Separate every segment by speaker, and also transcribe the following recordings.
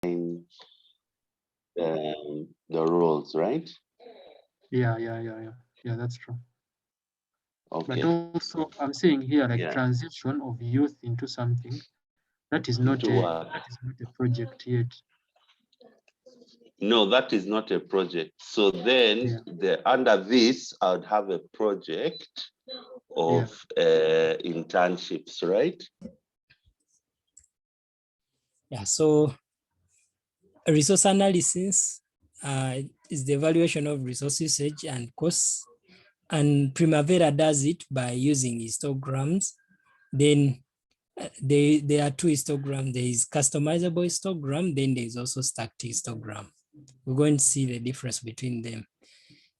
Speaker 1: the roles, right?
Speaker 2: Yeah, that's true.
Speaker 1: Okay.
Speaker 2: But also, I'm saying here, like
Speaker 1: Yeah.
Speaker 2: transition of youth into something that is not
Speaker 1: Into
Speaker 2: a project yet.
Speaker 1: No, that is not a project. So then under this, I would have a project of internships, right?
Speaker 3: Yeah, so resource analysis is the evaluation of resource usage and costs. And Primavera does it by using histograms. Then there are two histograms. There is customizable histogram, then there is also stacked histogram. We're going to see the difference between them.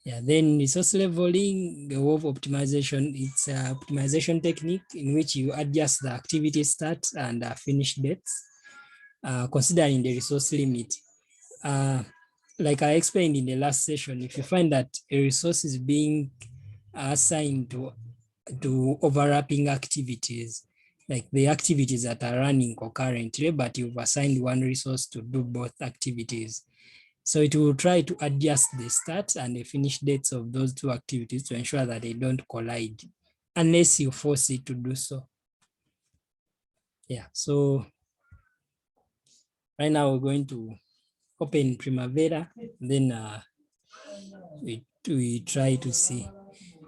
Speaker 3: Yeah, then resource leveling, the WOV optimization, it's an optimization technique in which you adjust the activity start and finish dates, considering the resource limit. Like I explained in the last session, if you find that a resource is being assigned to overlapping activities, like the activities that are running concurrently, but you've assigned one resource to do both activities. So it will try to adjust the start and the finish dates of those two activities to ensure that they don't collide, unless you force it to do so. Yeah, so right now we're going to open Primavera, then we try to see,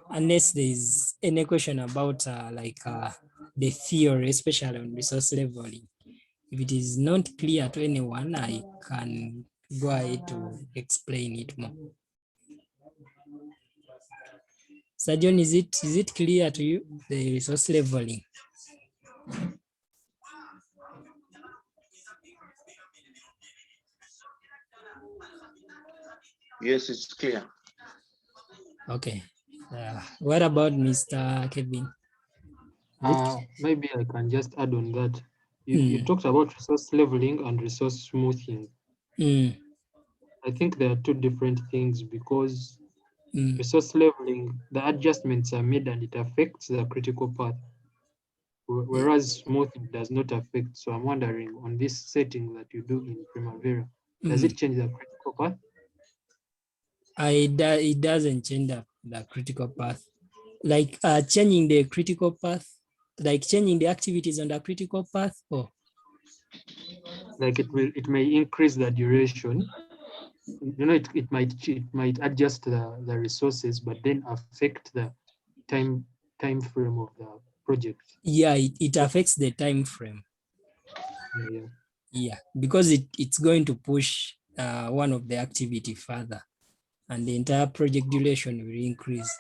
Speaker 3: unless there's any question about the theory, especially on resource leveling. If it is not clear to anyone, I can go ahead to explain it more. Sir John, is it clear to you, the resource leveling?
Speaker 1: Yes, it's clear.
Speaker 3: Okay. What about Mr. Kevin?
Speaker 2: Maybe I can just add on that. You talked about resource leveling and resource smoothing. I think there are two different things, because resource leveling, the adjustments are made and it affects the critical path, whereas smoothing does not affect. So I'm wondering, on this setting that you do in Primavera, does it change the critical path?
Speaker 3: It doesn't change the critical path. Like changing the critical path, like changing the activities on the critical path, or
Speaker 2: like it may increase the duration. You know, it might adjust the resources, but then affect the time frame of the project.
Speaker 3: Yeah, it affects the time frame.
Speaker 2: Yeah,
Speaker 3: because it's going to push one of the activity further, and the entire project duration will increase.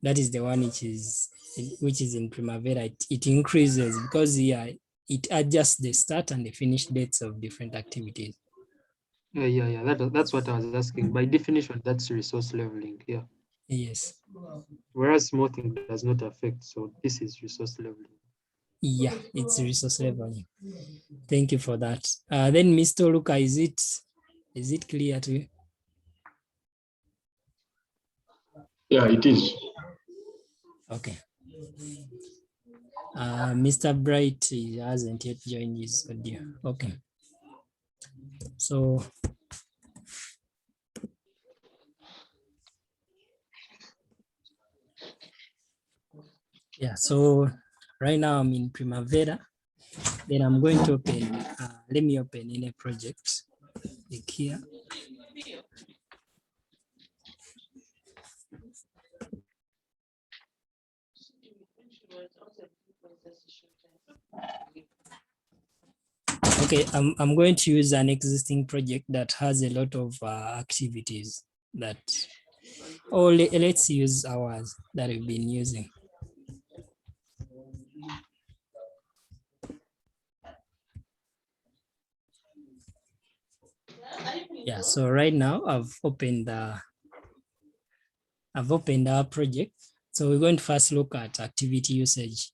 Speaker 3: That is the one which is in Primavera. It increases because it adjusts the start and the finish dates of different activities.
Speaker 2: Yeah. That's what I was asking. By definition, that's resource leveling. Yeah.
Speaker 3: Yes.
Speaker 2: Whereas smoothing does not affect. So this is resource leveling.
Speaker 3: Yeah, it's resource leveling. Thank you for that. Then Mr. Luca, is it clear to you?
Speaker 4: Yeah, it is.
Speaker 3: Okay. Mr. Bright hasn't yet joined his audio. Okay. So yeah, so right now I'm in Primavera. Then I'm going to open, let me open in a project like here. Okay, I'm going to use an existing project that has a lot of activities that, let's use ours that we've been using. Yeah, so right now I've opened our project. So we're going to first look at activity usage.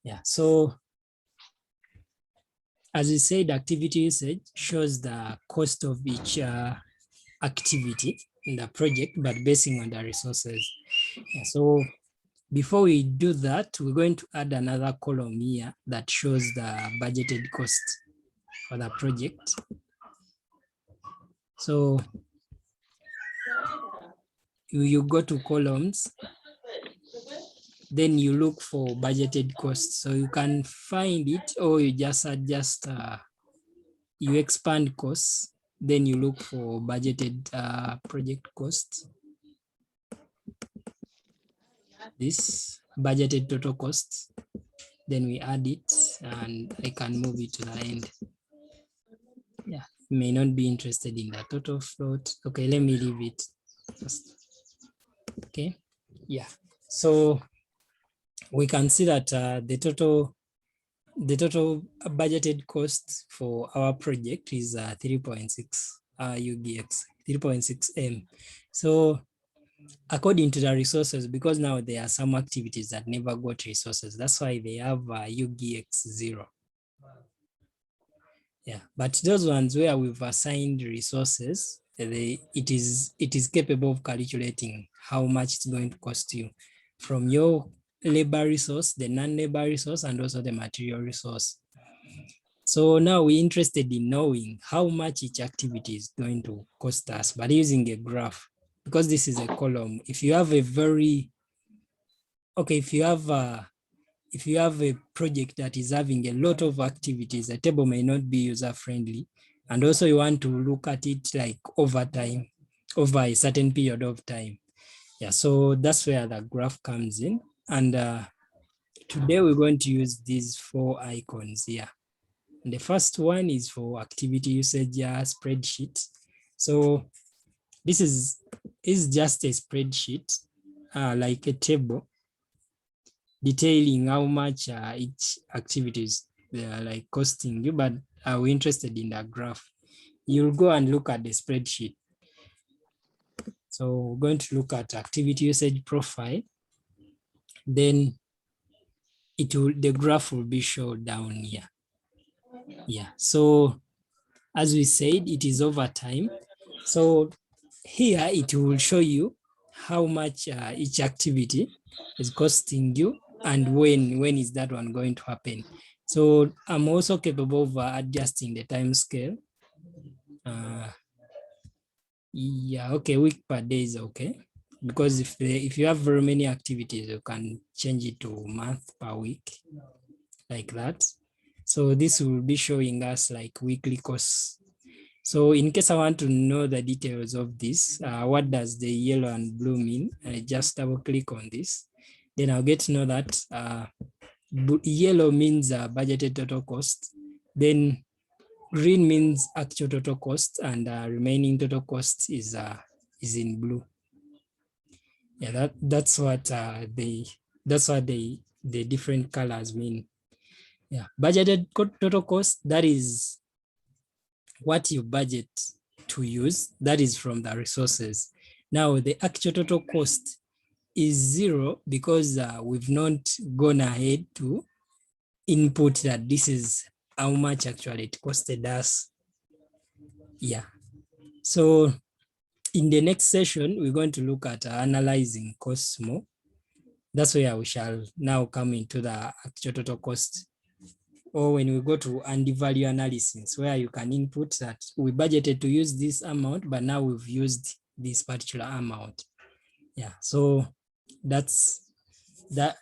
Speaker 3: Yeah, so as we said, activity usage shows the cost of each activity in the project, but basing on the resources. Yeah, so before we do that, we're going to add another column here that shows the budgeted cost for the project. So you go to columns, then you look for budgeted costs. So you can find it, or you just adjust, you expand costs, then you look for budgeted project costs. This budgeted total costs, then we add it, and I can move it to the end. Yeah, may not be interested in the total float. Okay, let me leave it first. Okay, yeah. So we can see that the total budgeted cost for our project is 3.6 UGX, 3.6 M. So according to the resources, because now there are some activities that never got resources, that's why they have UGX 0. Yeah, but those ones where we've assigned resources, it is capable of calculating how much it's going to cost you from your labor resource, the non-labor resource, and also the material resource. So now we're interested in knowing how much each activity is going to cost us, but using a graph, because this is a column. If you have a if you have a project that is having a lot of activities, the table may not be user-friendly. And also you want to look at it like over time, over a certain period of time. Yeah, so that's where the graph comes in. And today we're going to use these 4 icons here. And the first one is for activity usage spreadsheet. So this is just a spreadsheet, like a table, detailing how much each activities they are like costing you, but are we interested in the graph? You'll go and look at the spreadsheet. So we're going to look at activity usage profile. Then the graph will be shown down here. Yeah, so as we said, it is over time. So here it will show you how much each activity is costing you and when is that one going to happen. So I'm also capable of adjusting the time scale. Yeah, okay, week per day is okay. Because if you have very many activities, you can change it to month per week, like that. So this will be showing us like weekly costs. So in case I want to know the details of this, what does the yellow and blue mean? I just double click on this. Then I'll get to know that yellow means budgeted total cost. Then green means actual total cost, and remaining total cost is in blue. Yeah, that's what the different colors mean. Yeah, budgeted total cost, that is what you budget to use, that is from the resources. Now the actual total cost is 0 because we've not gone ahead to input that this is how much actually it costed us. Yeah, so in the next session, we're going to look at analyzing costs more. That's where we shall now come into the actual total cost. Or when we go to value analysis, where you can input that we budgeted to use this amount, but now we've used this particular amount. Yeah, so that's the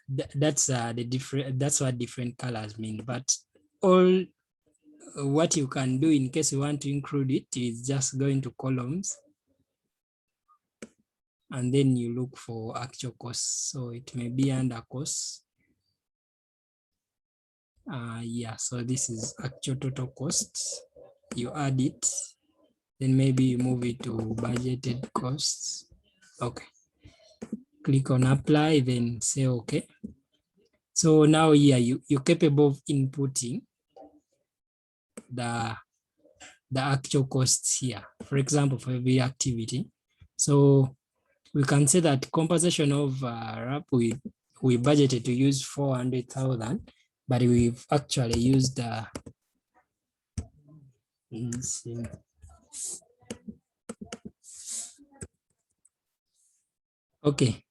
Speaker 3: different, that's what different colors mean. But all what you can do in case you want to include it is just go into columns, and then you look for actual costs. So it may be under costs. Yeah, so this is actual total costs. You add it, then maybe you move it to budgeted costs. Okay. Click on apply, then say okay. So now here you're capable of inputting the actual costs here. For example, for every activity. So we can say that compensation of RAP, we budgeted to use 400,000, but we've actually used okay,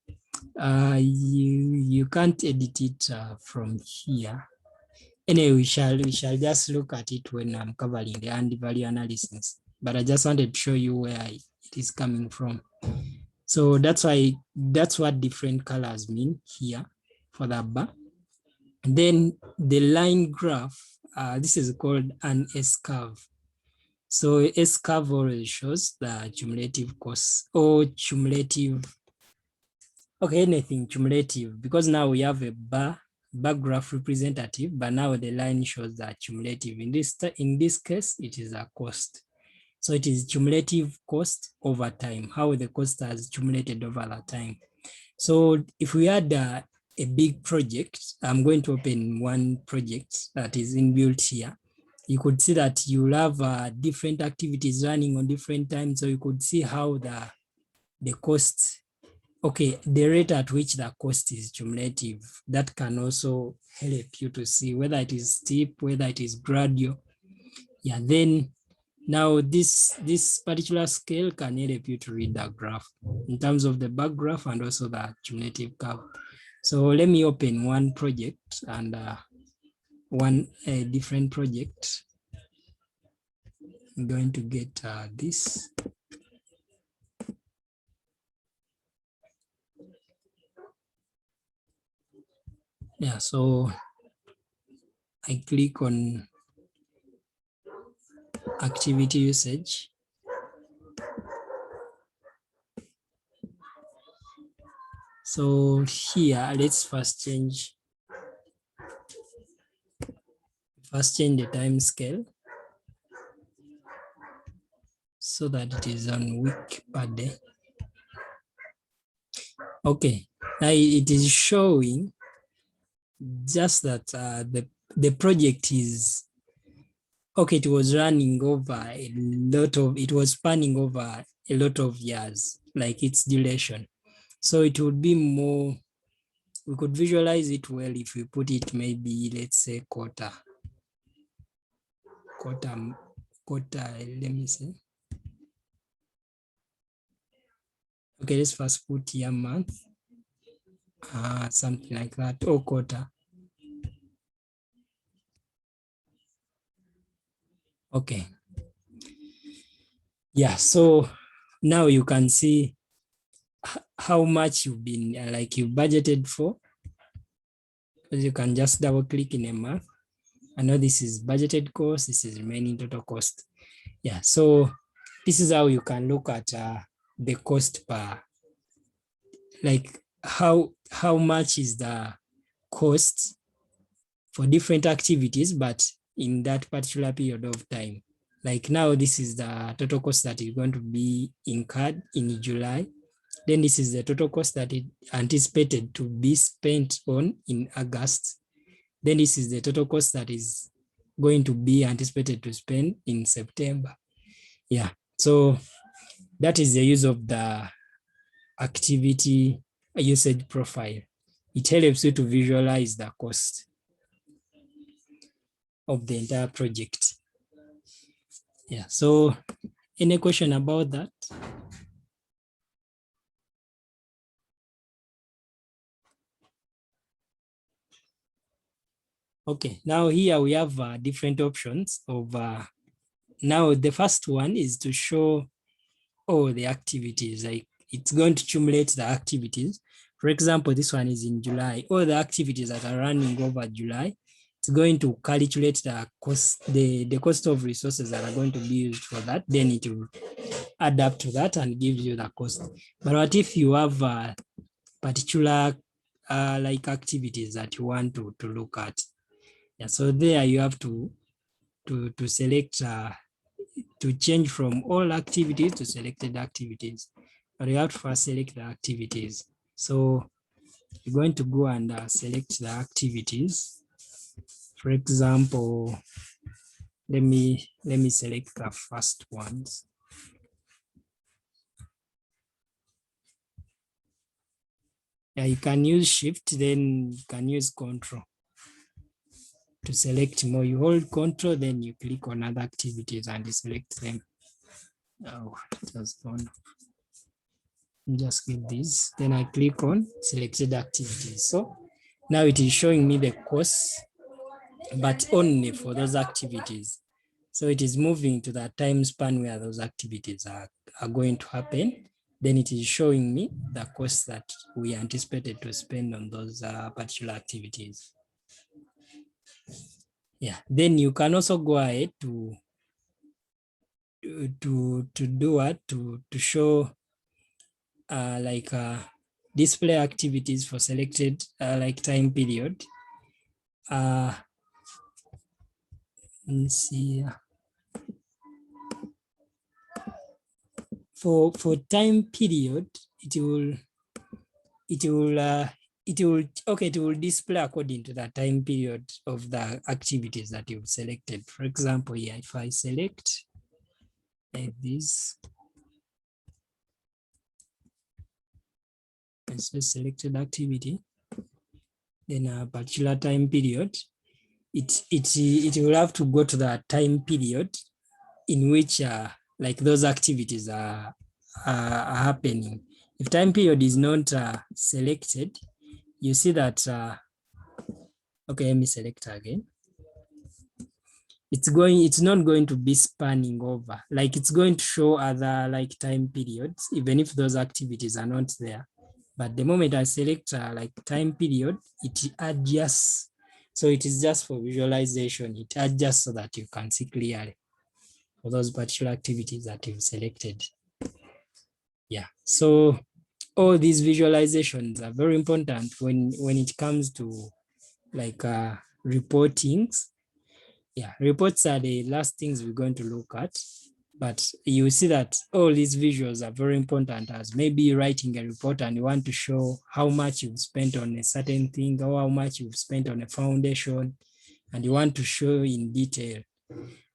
Speaker 3: You can't edit it from here. Anyway, we shall just look at it when I'm covering the value analysis. But I just wanted to show you where it is coming from. So that's what different colors mean here for the bar. Then the line graph, this is called an S-curve. So S-curve always shows the cumulative cost or cumulative, okay, anything cumulative, because now we have a bar graph representative, but now the line shows the cumulative. In this case, it is a cost. So it is cumulative cost over time, how the cost has accumulated over that time. So if we had a big project, I'm going to open one project that is inbuilt here. You could see that you have different activities running on different times. So you could see how the cost, okay, the rate at which the cost is cumulative. That can also help you to see whether it is steep, whether it is gradual. Yeah, then now this particular scale can help you to read the graph in terms of the bar graph and also the cumulative curve. So let me open one project and one different project. I'm going to get this. Yeah, so I click on activity usage. So here, let's first change the time scale so that it is on week per day. Okay, now it is showing just that the project is, okay, it was running over it was spanning over a lot of years, like its duration. So it would be more, we could visualize it well if we put it maybe, let's say quarter, let me see. Okay, let's first put here month, something like that, or quarter. Okay. Yeah, so now you can see how much you've been, you budgeted for. Because you can just double click in a month. I know this is budgeted cost, this is remaining total cost. Yeah, so this is how you can look at the cost per, like how much is the cost for different activities, but in that particular period of time. Like now, this is the total cost that is going to be incurred in July. Then this is the total cost that is anticipated to be spent on in August. Then this is the total cost that is going to be anticipated to spend in September. Yeah, so that is the use of the activity usage profile. It helps you to visualize the cost of the entire project. Yeah, so any question about that? Okay, now here we have different options of, now the first one is to show all the activities, like it's going to accumulate the activities. For example, this one is in July, all the activities that are running over July, it's going to calculate the cost, the cost of resources that are going to be used for that. Then it will add up to that and give you the cost. But what if you have particular like activities that you want to look at? Yeah, so there you have to select, to change from all activities to selected activities. But you have to first select the activities. So you're going to go and select the activities. For example, let me select the first ones. Yeah, you can use Shift, then you can use Control to select more. You hold Control, then you click on other activities and you select them. Oh, it has gone. just get this. Then I click on selected activities. So now it is showing me the course, but only for those activities. So it is moving to the time span where those activities are going to happen. Then it is showing me the cost that we anticipated to spend on those particular activities. Yeah, then you can also go ahead to do what, to show display activities for selected like time period. Let's see. For time period, it will display according to the time period of the activities that you've selected. For example, here, if I select like this, and so selected activity, then a particular time period, it will have to go to the time period in which like those activities are happening. If time period is not selected, you see that, okay, let me select again. It's not going to be spanning over, like it's going to show other like time periods, even if those activities are not there. But the moment I select like time period, it adjusts. So it is just for visualization. It adjusts so that you can see clearly for those particular activities that you've selected. Yeah, so all these visualizations are very important when it comes to like reportings. Yeah, reports are the last things we're going to look at, but you see that all these visuals are very important, as maybe writing a report and you want to show how much you've spent on a certain thing or how much you've spent on a foundation, and you want to show in detail.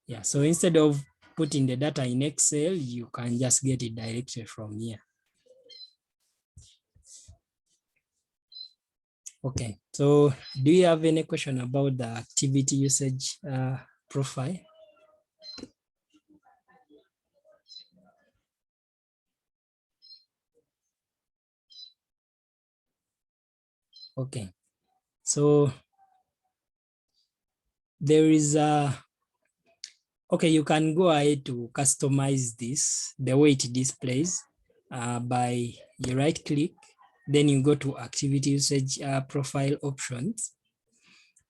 Speaker 3: Yeah, so instead of putting the data in Excel, you can just get it directly from here. Okay, so do you have any question about the activity usage profile? Okay, so there is okay, you can go ahead to customize this, the way it displays by you right click, then you go to activity usage profile options.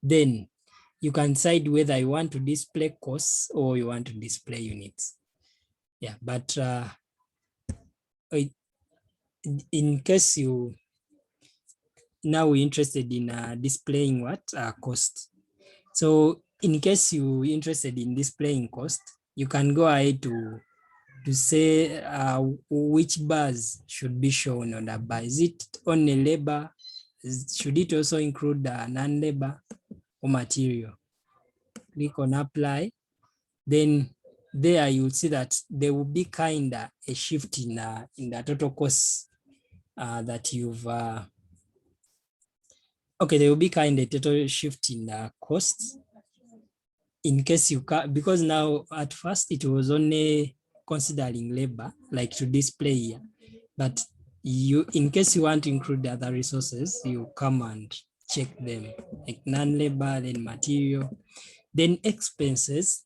Speaker 3: Then you can decide whether you want to display course or you want to display units. Yeah, but in case you now we're interested in displaying what cost. So in case you're interested in displaying cost, you can go ahead to say which bars should be shown on the bar. Is it only labor? Should it also include non-labor or material? Click on apply. Then there you'll see that there will be kind of a shift in the total cost that you've okay, there will be kind of a total shift in the costs in case you can, because now at first it was only considering labor, like to display here, but you, in case you want to include the other resources, you come and check them, like non-labor, then material, then expenses.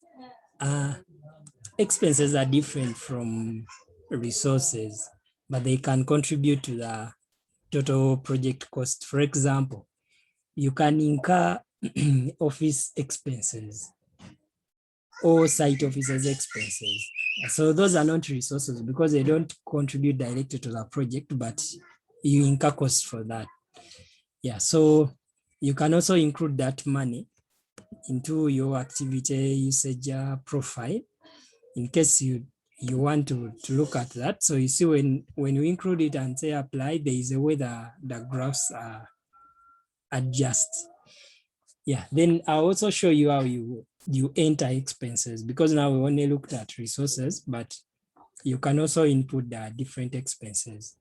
Speaker 3: Expenses are different from resources, but they can contribute to the total project cost. For example, you can incur office expenses or site officers expenses. So those are not resources because they don't contribute directly to the project, but you incur costs for that. Yeah, so you can also include that money into your activity usage profile in case you want to look at that. So you see when you include it and say apply, there is a way the graphs adjust. Yeah, then I'll also show you how you enter expenses, because now we only looked at resources, but you can also input the different expenses.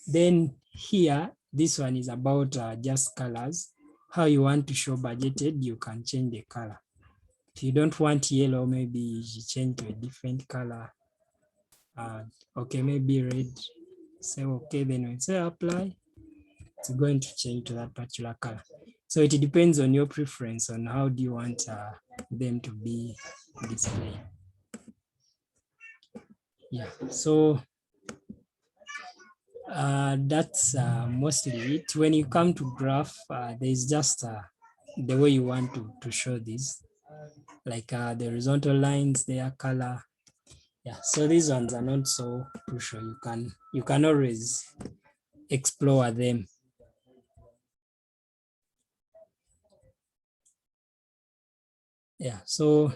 Speaker 3: Then here, this one is about just colors. How you want to show budgeted, you can change the color. If you don't want yellow, maybe you change to a different color. Okay, maybe red. say okay, then we say apply, it's going to change to that particular color. So it depends on your preference on how do you want them to be displayed. Yeah, so that's mostly it. When you come to graph, there's just the way you want to show this, like the horizontal lines, their color. Yeah, so these ones are not so crucial. You can always explore them. Yeah, so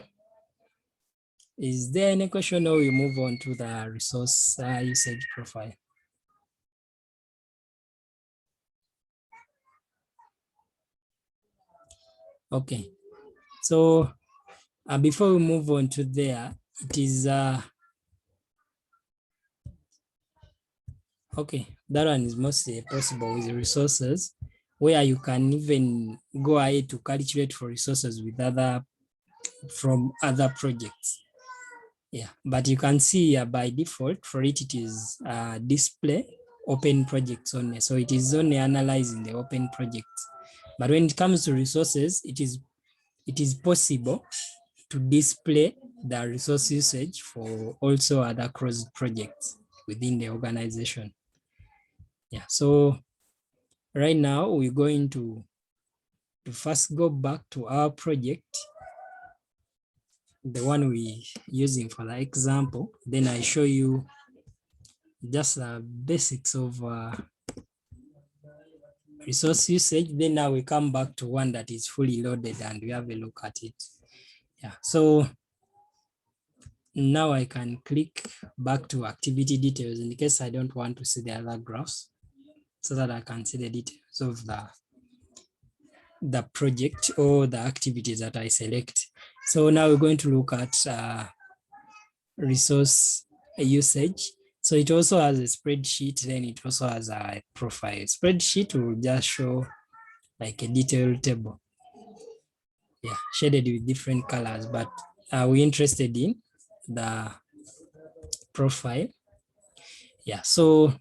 Speaker 3: is there any question, or we move on to the resource usage profile? Okay, so before we move on to there, it is okay, that one is mostly possible with resources, where you can even go ahead to calculate for resources with from other projects. Yeah, but you can see by default for it, it is display open projects only. So it is only analyzing the open projects. But when it comes to resources, it is possible to display the resource usage for also other cross projects within the organization. Yeah, so right now we're going to first go back to our project, the one we're using for the example. Then I show you just the basics of resource usage. Then now we come back to one that is fully loaded and we have a look at it. Yeah, so now I can click back to activity details in case I don't want to see the other graphs, so that I can see the details of the project or the activities that I select. So now we're going to look at resource usage. So it also has a spreadsheet, then it also has a profile. Spreadsheet will just show like a detailed table, yeah, shaded with different colors, but we're interested in the profile. Yeah, so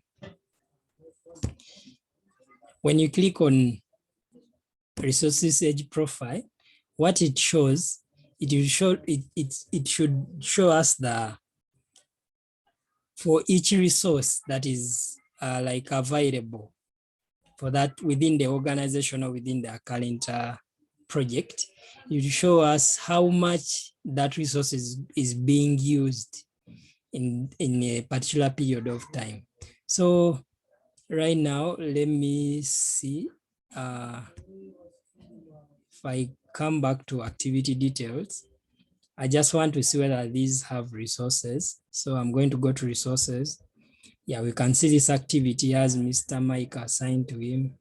Speaker 3: when you click on resource usage profile, what it shows, it should show us for each resource that is like available for that within the organization or within the current project. It will show us how much that resource is being used in a particular period of time. So right now, let me see if I come back to activity details. I just want to see whether these have resources. So I'm going to go to resources. Yeah, we can see this activity has Mr. Mike assigned to him.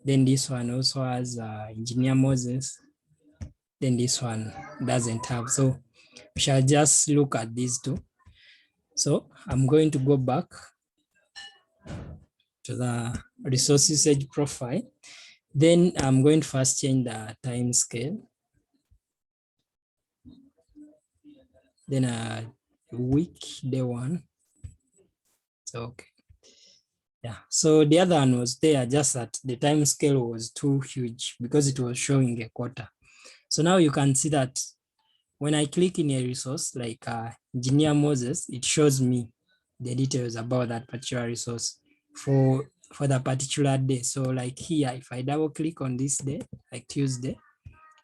Speaker 3: Then this one also has Engineer Moses. Then this one doesn't have. So we shall just look at these two. So I'm going to go back to the resource usage profile. Then I'm going to first change the time scale. Then week, day one. So, okay. Yeah, so the other one was there, just that the time scale was too huge because it was showing a quarter. So now you can see that when I click in a resource like Engineer Moses, it shows me the details about that particular resource for the particular day. So like here, if I double click on this day, like Tuesday,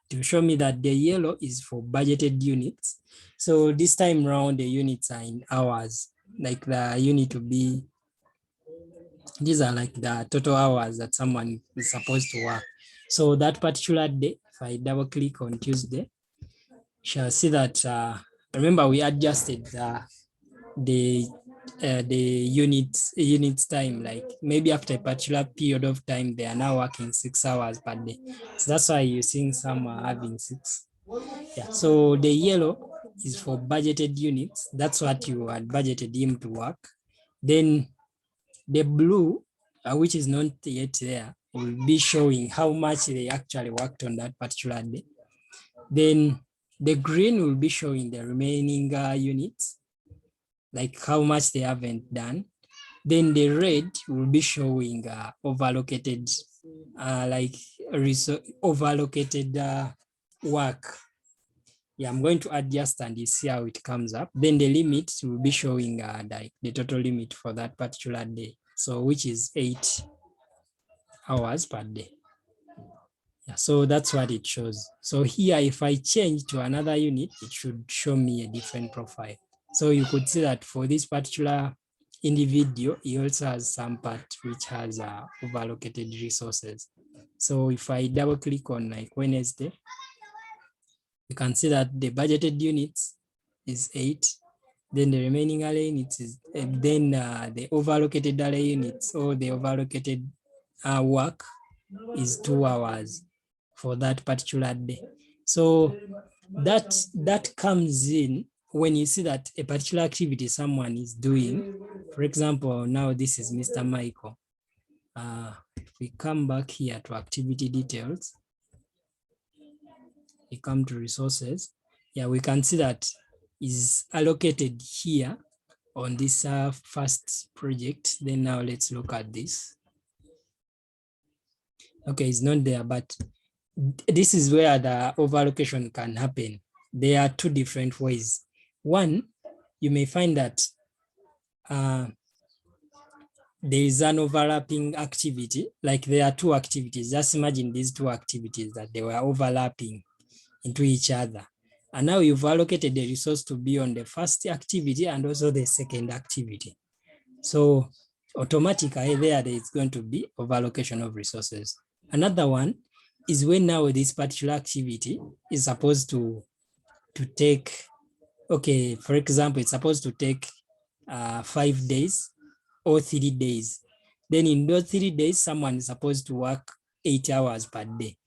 Speaker 3: to show me that the yellow is for budgeted units. So this time around, the units are in hours, like the unit will be, these are like the total hours that someone is supposed to work. So that particular day, if I double click on Tuesday, shall see that, remember we adjusted the units time, like maybe after a particular period of time, they are now working 6 hours per day. So that's why you're seeing some are having 6. Yeah, so the yellow is for budgeted units. That's what you had budgeted him to work. Then the blue, which is not yet there, will be showing how much they actually worked on that particular day. Then the green will be showing the remaining units, like how much they haven't done. Then the red will be showing overallocated, overallocated work. Yeah, I'm going to adjust and you see how it comes up. Then the limit will be showing the total limit for that particular day. So which is 8 hours per day. Yeah, so that's what it shows. So here, if I change to another unit, it should show me a different profile. So you could see that for this particular individual, he also has some part which has overallocated resources. So if I double click on like Wednesday, you can see that the budgeted units is 8. Then the remaining array units is, then the overallocated array units or the overallocated work is 2 hours for that particular day. So that comes in when you see that a particular activity someone is doing. For example, now this is Mr. Michael. If we come back here to activity details, we come to resources. Yeah, we can see that is allocated here on this first project. Then now let's look at this. Okay, it's not there, but this is where the overallocation can happen. There are two different ways. One, you may find that there is an overlapping activity, like there are two activities. Just imagine these two activities that they were overlapping into each other. And now you've allocated the resource to be on the first activity and also the second activity. So automatically there is going to be overallocation of resources. Another one is when now this particular activity is supposed to take, okay, for example, it's supposed to take 5 days or 3 days. Then in those 3 days, someone is supposed to work 8 hours per day.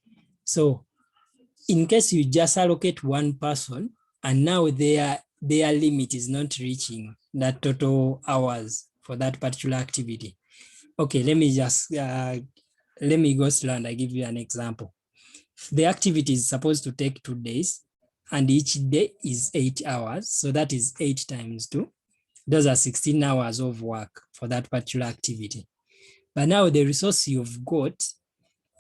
Speaker 3: So in case you just allocate one person and now their limit is not reaching that total hours for that particular activity. Okay, let me go slow and I give you an example. The activity is supposed to take 2 days and each day is 8 hours. So that is 8 times 2. Those are 16 hours of work for that particular activity. But now the resource you've got,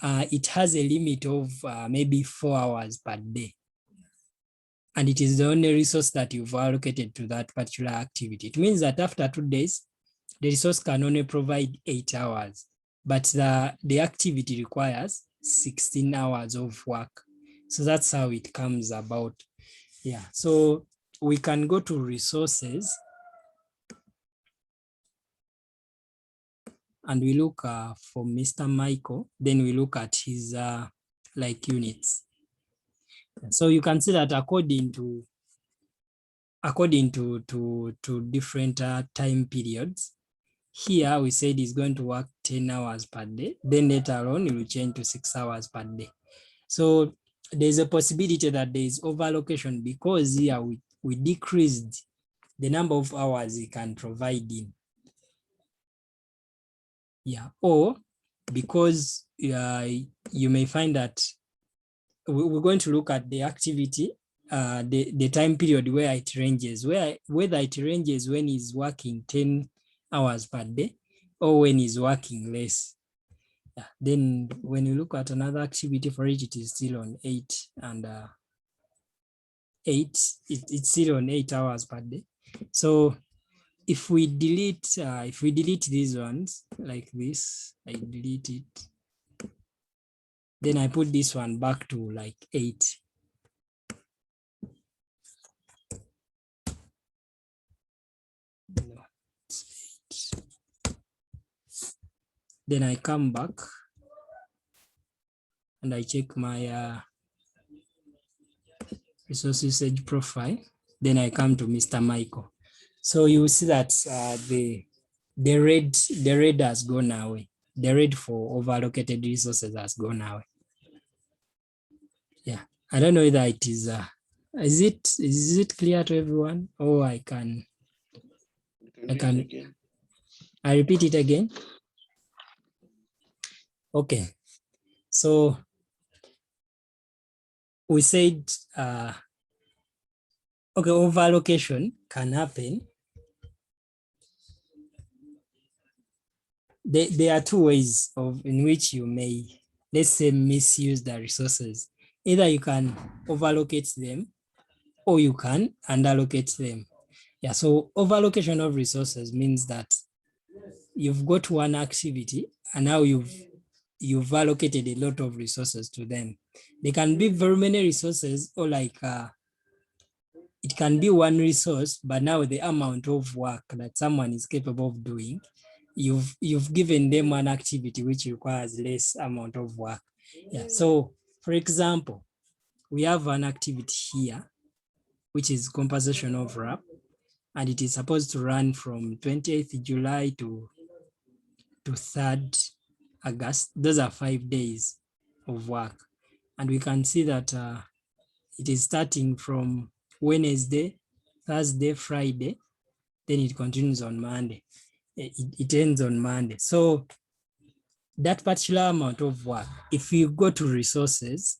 Speaker 3: it has a limit of maybe 4 hours per day. And it is the only resource that you've allocated to that particular activity. It means that after 2 days, the resource can only provide 8 hours, but the activity requires 16 hours of work. So that's how it comes about. Yeah, so we can go to resources and we look for Mr. Michael, then we look at his like units. So you can see that according to different time periods, here we said he's going to work 10 hours per day, then later on it will change to 6 hours per day. So there's a possibility that there is overallocation because here we decreased the number of hours he can provide in. Yeah, or because you may find that we're going to look at the activity, the time period where it ranges, whether it ranges when he's working 10 hours per day or when he's working less. Yeah. Then when you look at another activity for it, it is still on 8 and 8, it's still on 8 hours per day. So if we delete these ones like this, I delete it. Then I put this one back to like 8. No, it's 8. Then I come back and I check my resource usage profile. Then I come to Mr. Michael. So you see that the red has gone away. The red for overallocated resources has gone away. Yeah, I don't know whether it is is it clear to everyone? Or I repeat it again. Okay, so we said okay, overallocation can happen there are two ways in which you may, let's say, misuse the resources. Either you can overallocate them or you can underallocate them. Yeah, so overallocation of resources means that you've got one activity and now you've allocated a lot of resources to them. They can be very many resources, or like it can be one resource, but now the amount of work that someone is capable of doing, you've given them one activity which requires less amount of work. Yeah. So for example, we have an activity here, which is composition of wrap, and it is supposed to run from 20th July to 3rd August. Those are 5 days of work. And we can see that it is starting from Wednesday, Thursday, Friday, then it continues on Monday. It ends on Monday. So that particular amount of work, if you go to resources,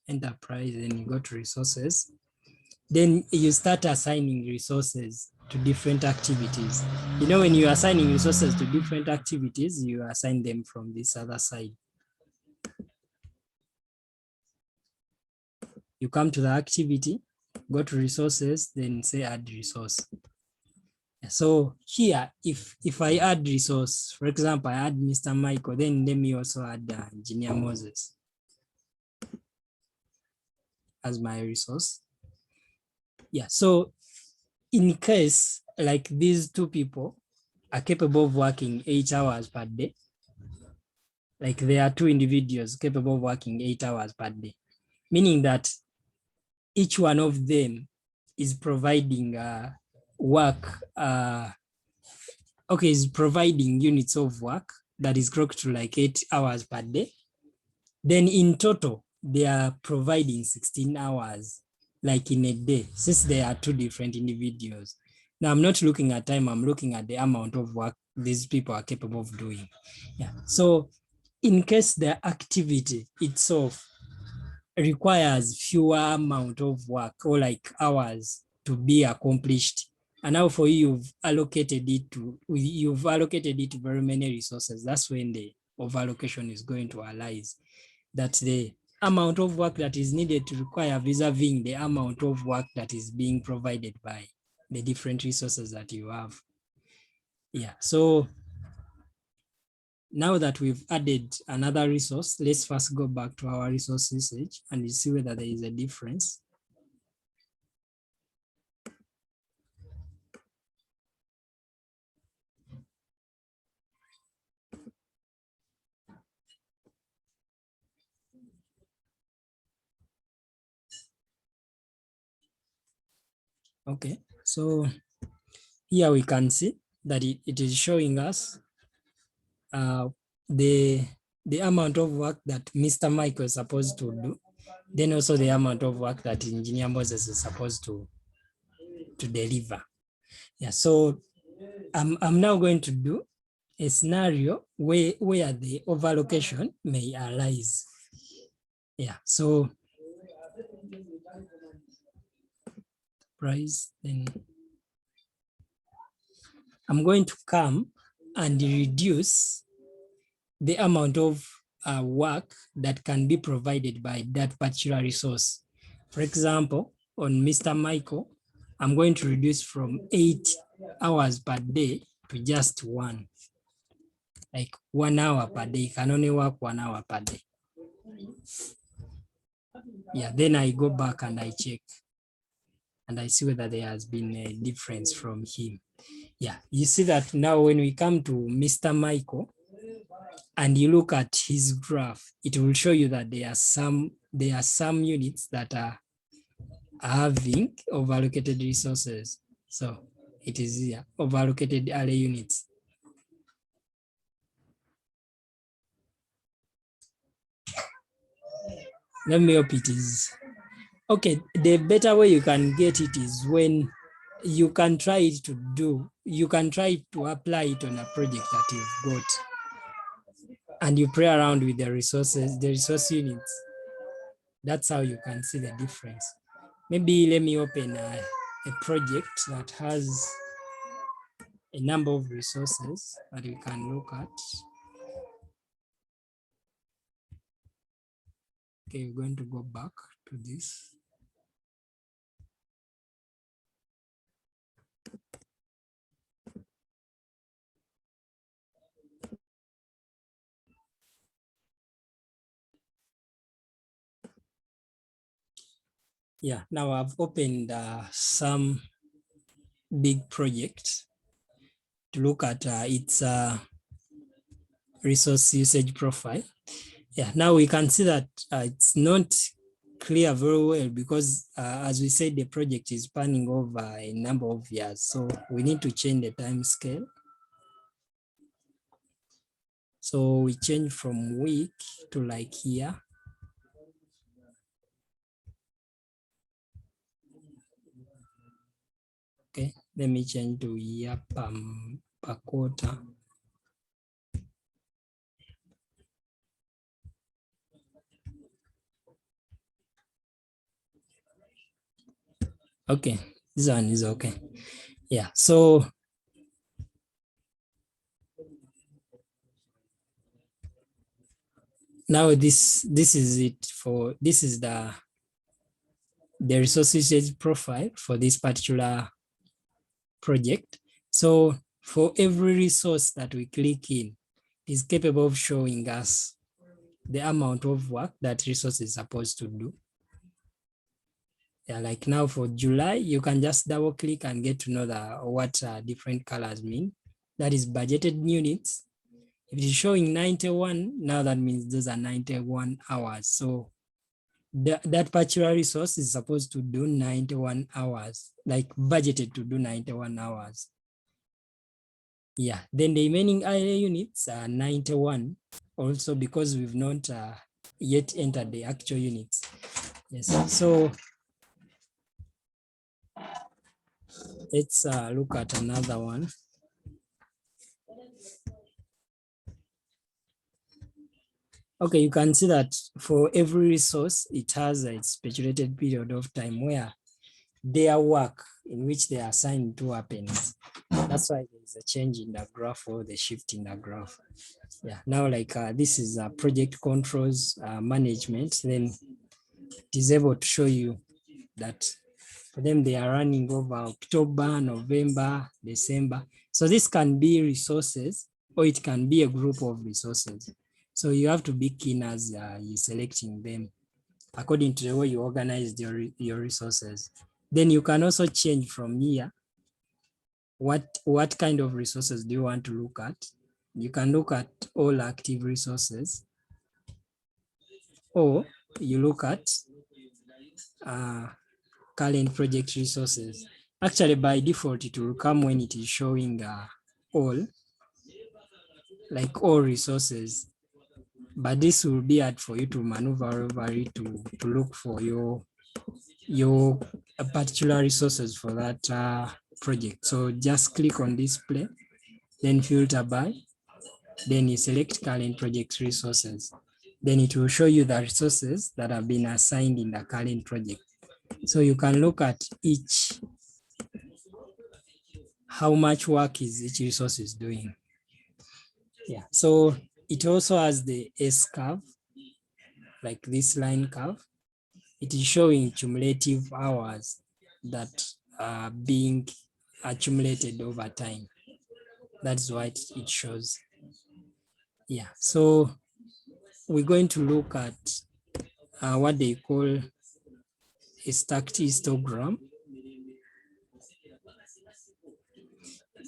Speaker 3: enterprise, and you go to resources, then you start assigning resources to different activities. You know, when you are assigning resources to different activities, you assign them from this other side. You come to the activity, go to resources, then say add resource. So here, if I add resource, for example, I add Mr. Michael, then let me also add Engineer Moses as my resource. Yeah, so in case like these two people are capable of working 8 hours per day, like there are two individuals capable of working 8 hours per day, meaning that each one of them is providing work, is providing units of work that is clocked to like 8 hours per day. Then in total, they are providing 16 hours, like in a day, since they are two different individuals. Now, I'm not looking at time, I'm looking at the amount of work these people are capable of doing. Yeah. So in case the activity itself requires fewer amount of work or like hours to be accomplished, and now for you, you've allocated it to very many resources, that's when the overallocation is going to arise. That the amount of work that is needed to require vis-a-vis the amount of work that is being provided by the different resources that you have. Yeah, so now that we've added another resource, let's first go back to our resource usage and see whether there is a difference. Okay, so here we can see that it is showing us the amount of work that Mr. Michael is supposed to do, then also the amount of work that Engineer Moses is supposed to deliver. Yeah, so I'm now going to do a scenario where the overallocation may arise. Yeah, so price, then I'm going to come and reduce the amount of work that can be provided by that particular resource. For example, on Mr. Michael, I'm going to reduce from 8 hours per day to just 1. Like 1 hour per day, you can only work 1 hour per day. Yeah, then I go back and I check and I see whether there has been a difference from him. Yeah, you see that now when we come to Mr. Michael and you look at his graph, it will show you that there are some units that are having overallocated resources. So it is here, overallocated array units. Let me hope it is. Okay, the better way you can get it is when you can try to apply it on a project that you've got and you play around with the resources, the resource units. That's how you can see the difference. Maybe let me open a project that has a number of resources that we can look at. Okay, we're going to go back to this. Yeah, now I've opened some big projects to look at its resource usage profile. Yeah, now we can see that it's not clear very well because as we said, the project is spanning over a number of years. So we need to change the time scale. So we change from week to like year. Okay, let me change to year per quarter. Okay, this one is okay. Yeah, so now this is it for, this is the resource usage profile for this particular project. So for every resource that we click in, is capable of showing us the amount of work that resource is supposed to do. Yeah, like now for July, you can just double click and get to know what different colors mean. That is budgeted units. If it is showing 91, now that means those are 91 hours. So that particular resource is supposed to do 91 hours, like budgeted to do 91 hours. Yeah, then the remaining area units are 91 also because we've not yet entered the actual units. Yes, so let's look at another one. Okay, you can see that for every resource, it has a speculated period of time where their work in which they are assigned to happens. That's why there's a change in the graph or the shift in the graph. Yeah, now like this is project controls management, then it is able to show you that for them, they are running over October, November, December. So this can be resources or it can be a group of resources. So you have to be keen as you're selecting them according to the way you organize your resources. Then you can also change from here. What kind of resources do you want to look at? You can look at all active resources, or you look at current project resources. Actually, by default, it will come when it is showing all, like all resources. But this will be hard for you to maneuver over it to look for your particular resources for that project. So just click on display, then filter by, then you select current project resources. Then it will show you the resources that have been assigned in the current project. So you can look at each, how much work is each resource is doing. Yeah, so it also has the S curve, like this line curve. It is showing cumulative hours that are being accumulated over time. That's what it shows. Yeah, so we're going to look at what they call a stacked histogram.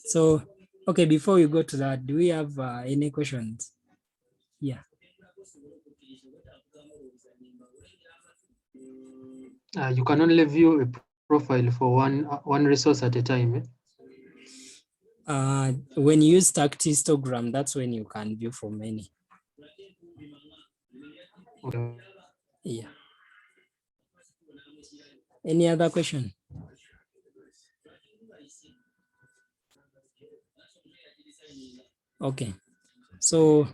Speaker 3: So, okay, before we go to that, do we have any questions? Yeah.
Speaker 2: You can only view a profile for one resource at a time.
Speaker 3: When you use stacked histogram, that's when you can view for many.
Speaker 2: Okay.
Speaker 3: Yeah. Any other question? Okay, so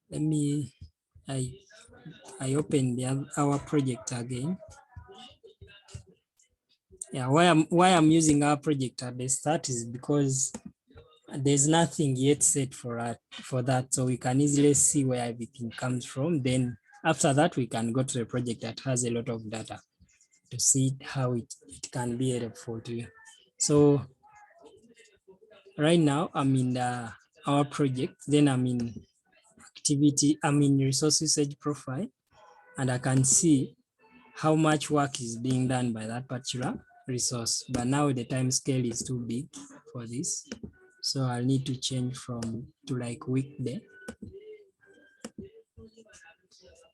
Speaker 3: let me, I open our project again. Yeah, why I'm using our project at the start is because there's nothing yet set for that, so we can easily see where everything comes from. Then after that, we can go to the project that has a lot of data to see how it can be helpful to you. So right now I'm in our project, then I'm in resource usage profile, and I can see how much work is being done by that particular resource. But now the time scale is too big for this. So I'll need to change to like weekday.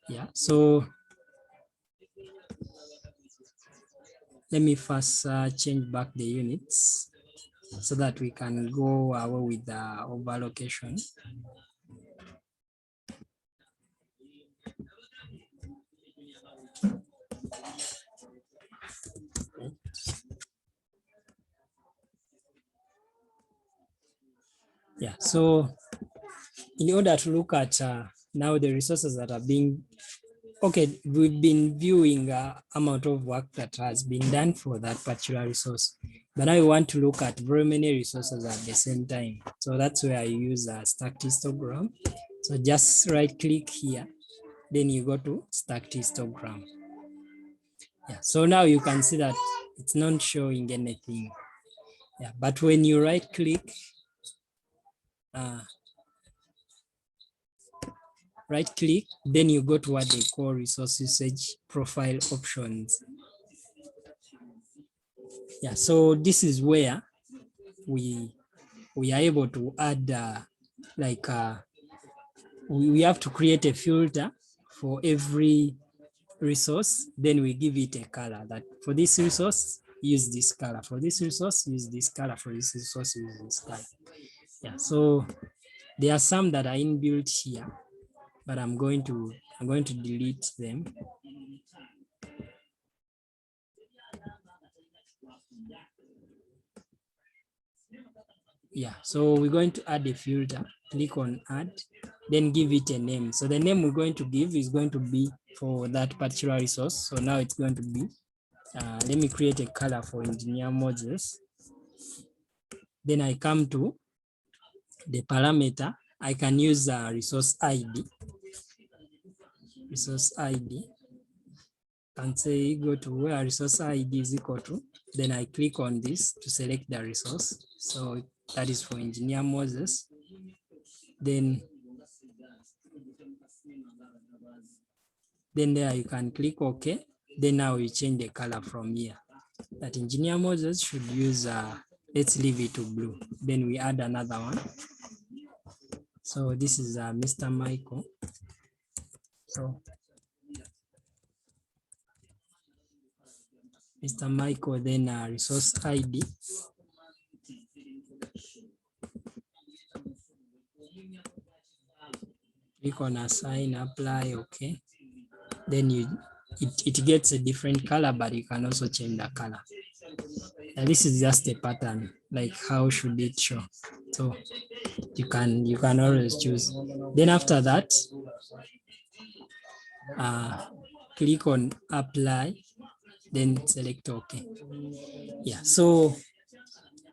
Speaker 3: Yeah, so let me first change back the units so that we can go away with the overlocation. Yeah, so in order to look at now the resources that are being, okay, we've been viewing amount of work that has been done for that particular resource, but now we want to look at very many resources at the same time. So that's where I use a stacked histogram. So just right click here, then you go to stacked histogram. Yeah, so now you can see that it's not showing anything. Yeah, but when you right click, then you go to what they call resource usage profile options. Yeah, so this is where we are able to add we have to create a filter for every resource, then we give it a color that for this resource, use this color, for this resource, use this color, for this resource, use this color. Yeah, so there are some that are inbuilt here, but I'm going to delete them. Yeah, so we're going to add a filter, click on add, then give it a name. So the name we're going to give is going to be for that particular resource. So now it's going to be, let me create a color for engineer Moses. Then I come to the parameter. I can use a resource ID. Resource ID. And say go to where resource ID is equal to. Then I click on this to select the resource. So that is for engineer Moses. Then there you can click OK. Then now we change the color from here. That engineer Moses should use, let's leave it to blue. Then we add another one. So this is Mr. Michael. So Mr. Michael, then resource ID. Click on assign, apply, okay. Then it gets a different color, but you can also change the color. And this is just a pattern, like how should it show. So you can always choose. Then after that, click on apply, then select OK. Yeah, so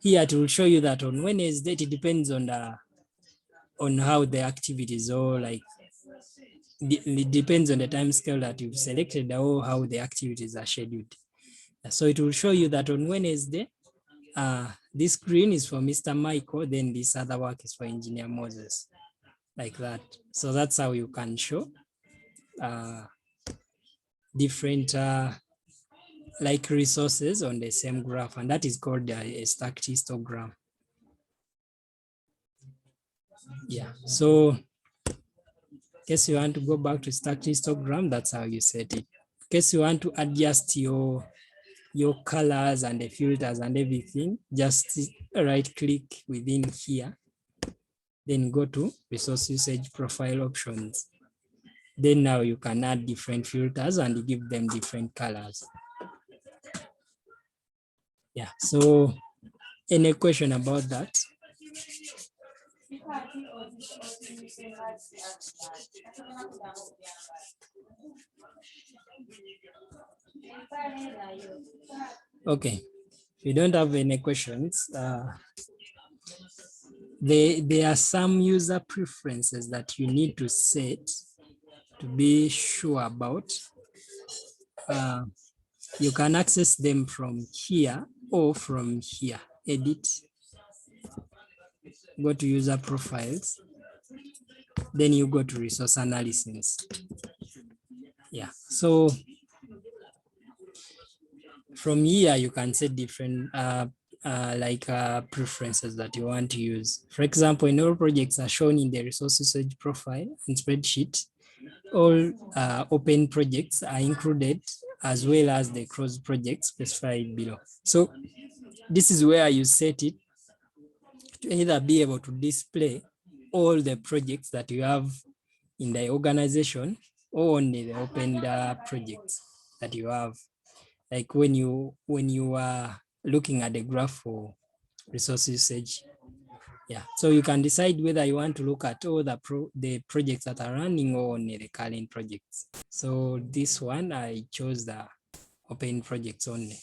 Speaker 3: here it will show you that on Wednesday, it depends on how the activities, or like it depends on the time scale that you've selected or how the activities are scheduled. So it will show you that on Wednesday, this green is for Mr. Michael, then this other work is for engineer Moses, like that. So that's how you can show different like resources on the same graph, and that is called a stacked histogram. Yeah, so in case you want to go back to stacked histogram, that's how you set it. In case you want to adjust your colors and the filters and everything, just right click within here, then go to resource usage profile options. Then now you can add different filters and give them different colors. Yeah, so any question about that? Okay, If you don't have any questions, there are some user preferences that you need to set to be sure about. You can access them from here or from here. Edit, go to user profiles, then you go to resource analysis. Yeah, so from here you can set different preferences that you want to use. For example, in all projects are shown in the resource usage profile and spreadsheet. All open projects are included, as well as the closed projects specified below. So this is where you set it to either be able to display all the projects that you have in the organization or only the open projects that you have. Like when you are looking at the graph for resource usage. Yeah, so you can decide whether you want to look at all the projects that are running or only the current projects. So this one, I chose the open projects only.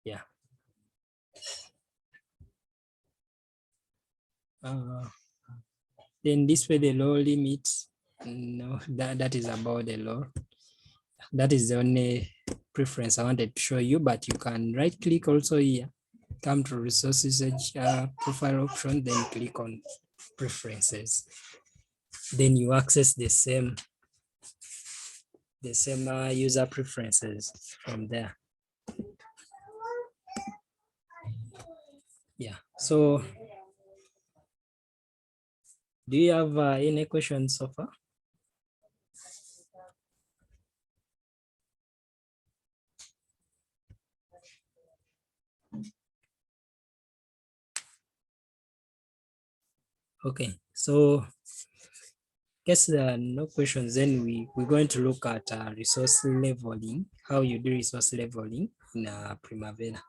Speaker 3: Yeah. Then this way the low limit, no, that is about the low. That is the only preference I wanted to show you, but you can right click also here, come to resource usage profile option, then click on preferences. Then you access the same user preferences from there. Yeah, so do you have any questions so far? Okay, so guess there are no questions, then we're going to look at resource leveling, how you do resource leveling in Primavera.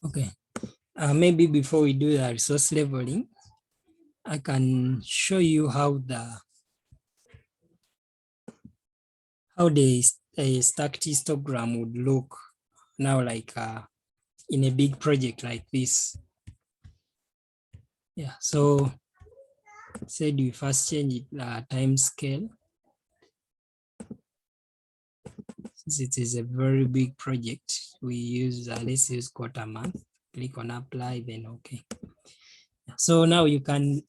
Speaker 3: Okay, maybe before we do the resource leveling, I can show you how the stacked histogram would look now, like in a big project like this. Yeah, so said we first change it time scale. Since it is a very big project, we use let's use quarter month. Click on apply, then okay. So now you can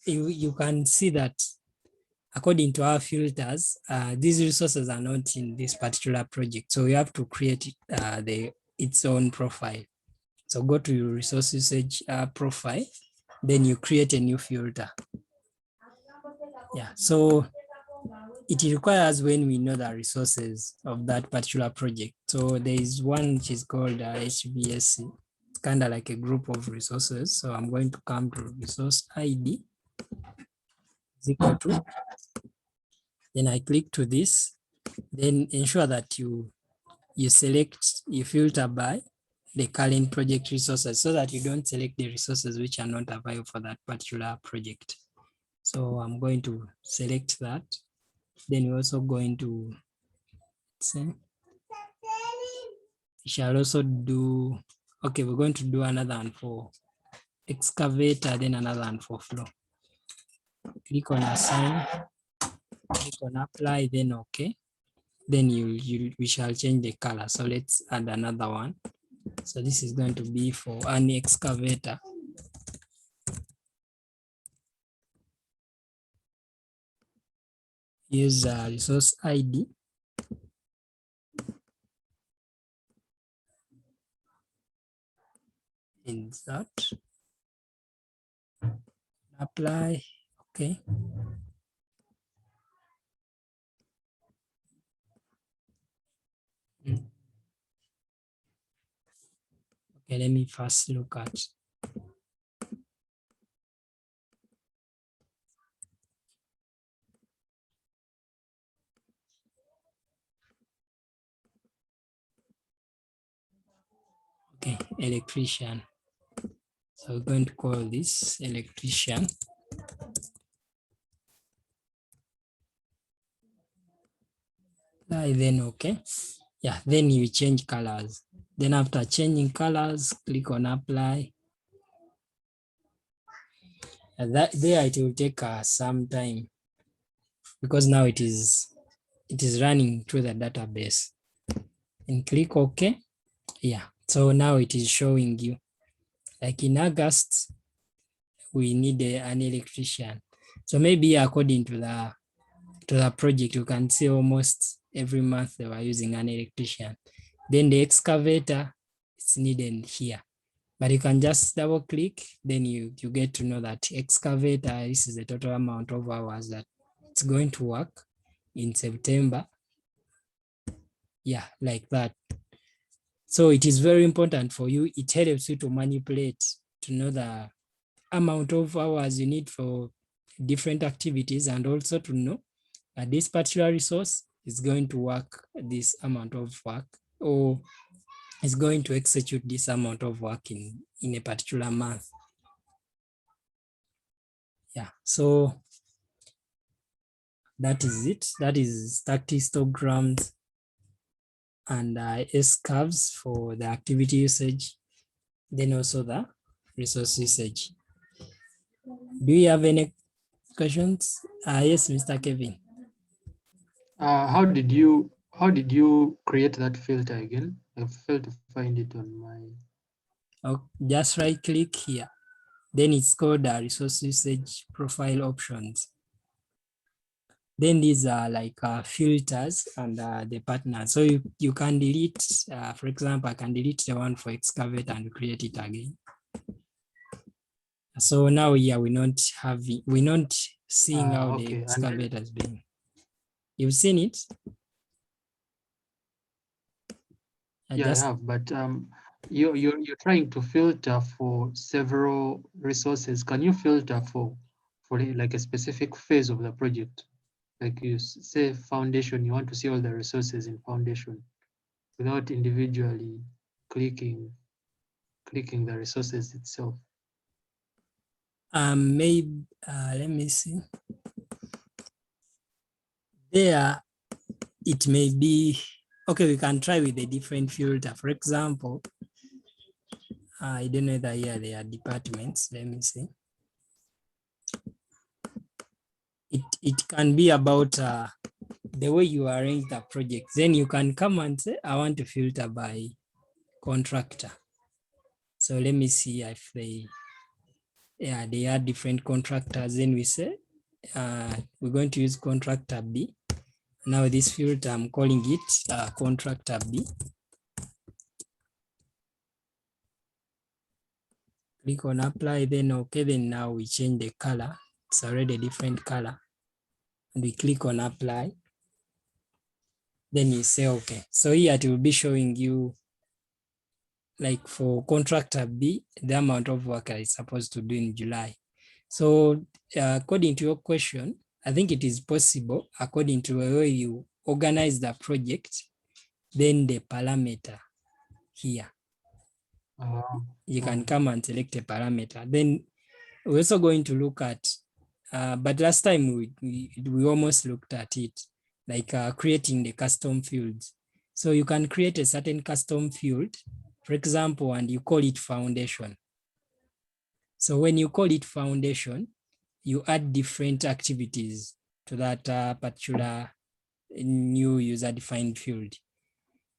Speaker 3: see that according to our filters, these resources are not in this particular project. So you have to create its own profile. So go to your resource usage profile, then you create a new filter. Yeah, so it requires when we know the resources of that particular project. So there is one which is called HVSC. It's kind of like a group of resources. So I'm going to come to resource ID is equal to, then I click to this, then ensure that you filter by the current project resources so that you don't select the resources which are not available for that particular project. So I'm going to select that. Then we're also going to say, we shall also do, okay, we're going to do another one for excavator, then another one for flow. Click on assign, click on apply, then okay. Then we shall change the color. So let's add another one. So this is going to be for an excavator. Use resource ID. Insert. Apply. Okay. Okay, let me first look at Okay, electrician. So we're going to call this electrician. Then okay. Yeah, then you change colors. Then after changing colors, click on apply. And there it will take some time because now it is running through the database. And click OK. Yeah, so now it is showing you. Like in August, we need an electrician. So maybe according to the project, you can see almost every month they were using an electrician. Then the excavator is needed here. But you can just double click, then you get to know that excavator, this is the total amount of hours that it's going to work in September. Yeah, like that. So it is very important for you. It helps you to manipulate, to know the amount of hours you need for different activities, and also to know that this particular resource is going to work this amount of work, or is going to execute this amount of work in a particular month. Yeah, so that is it. That is stacked histograms and S-curves for the activity usage, then also the resource usage. Do you have any questions? Yes, Mr. Kevin.
Speaker 2: How did you create that filter again? I failed to find it on my.
Speaker 3: Oh, just right click here. Then it's called resource usage profile options. Then these are like filters and the partners. So you can delete, for example, I can delete the one for excavate and create it again. So now here we're not seeing how the excavator is being. You've seen it?
Speaker 2: I have, but you're trying to filter for several resources. Can you filter for like a specific phase of the project? Like you say foundation, you want to see all the resources in foundation without individually clicking the resources itself.
Speaker 3: Maybe let me see. There it may be okay. We can try with a different filter. For example, I don't know that here they are departments. Let me see. It can be about the way you arrange the project. Then you can come and say, I want to filter by contractor. So let me see if they are different contractors. Then we say, we're going to use contractor B. Now this filter, I'm calling it contractor B. Click on apply, then okay, then now we change the color. It's already a different color. And we click on apply. Then you say okay. So here it will be showing you, like for contractor B, the amount of work I supposed to do in July. So according to your question, I think it is possible, according to the way you organize the project, then the parameter here. You can come and select a parameter. Then we're also going to look at, but last time we almost looked at it, like creating the custom fields. So you can create a certain custom field, for example, and you call it foundation. So when you call it foundation, you add different activities to that particular new user-defined field.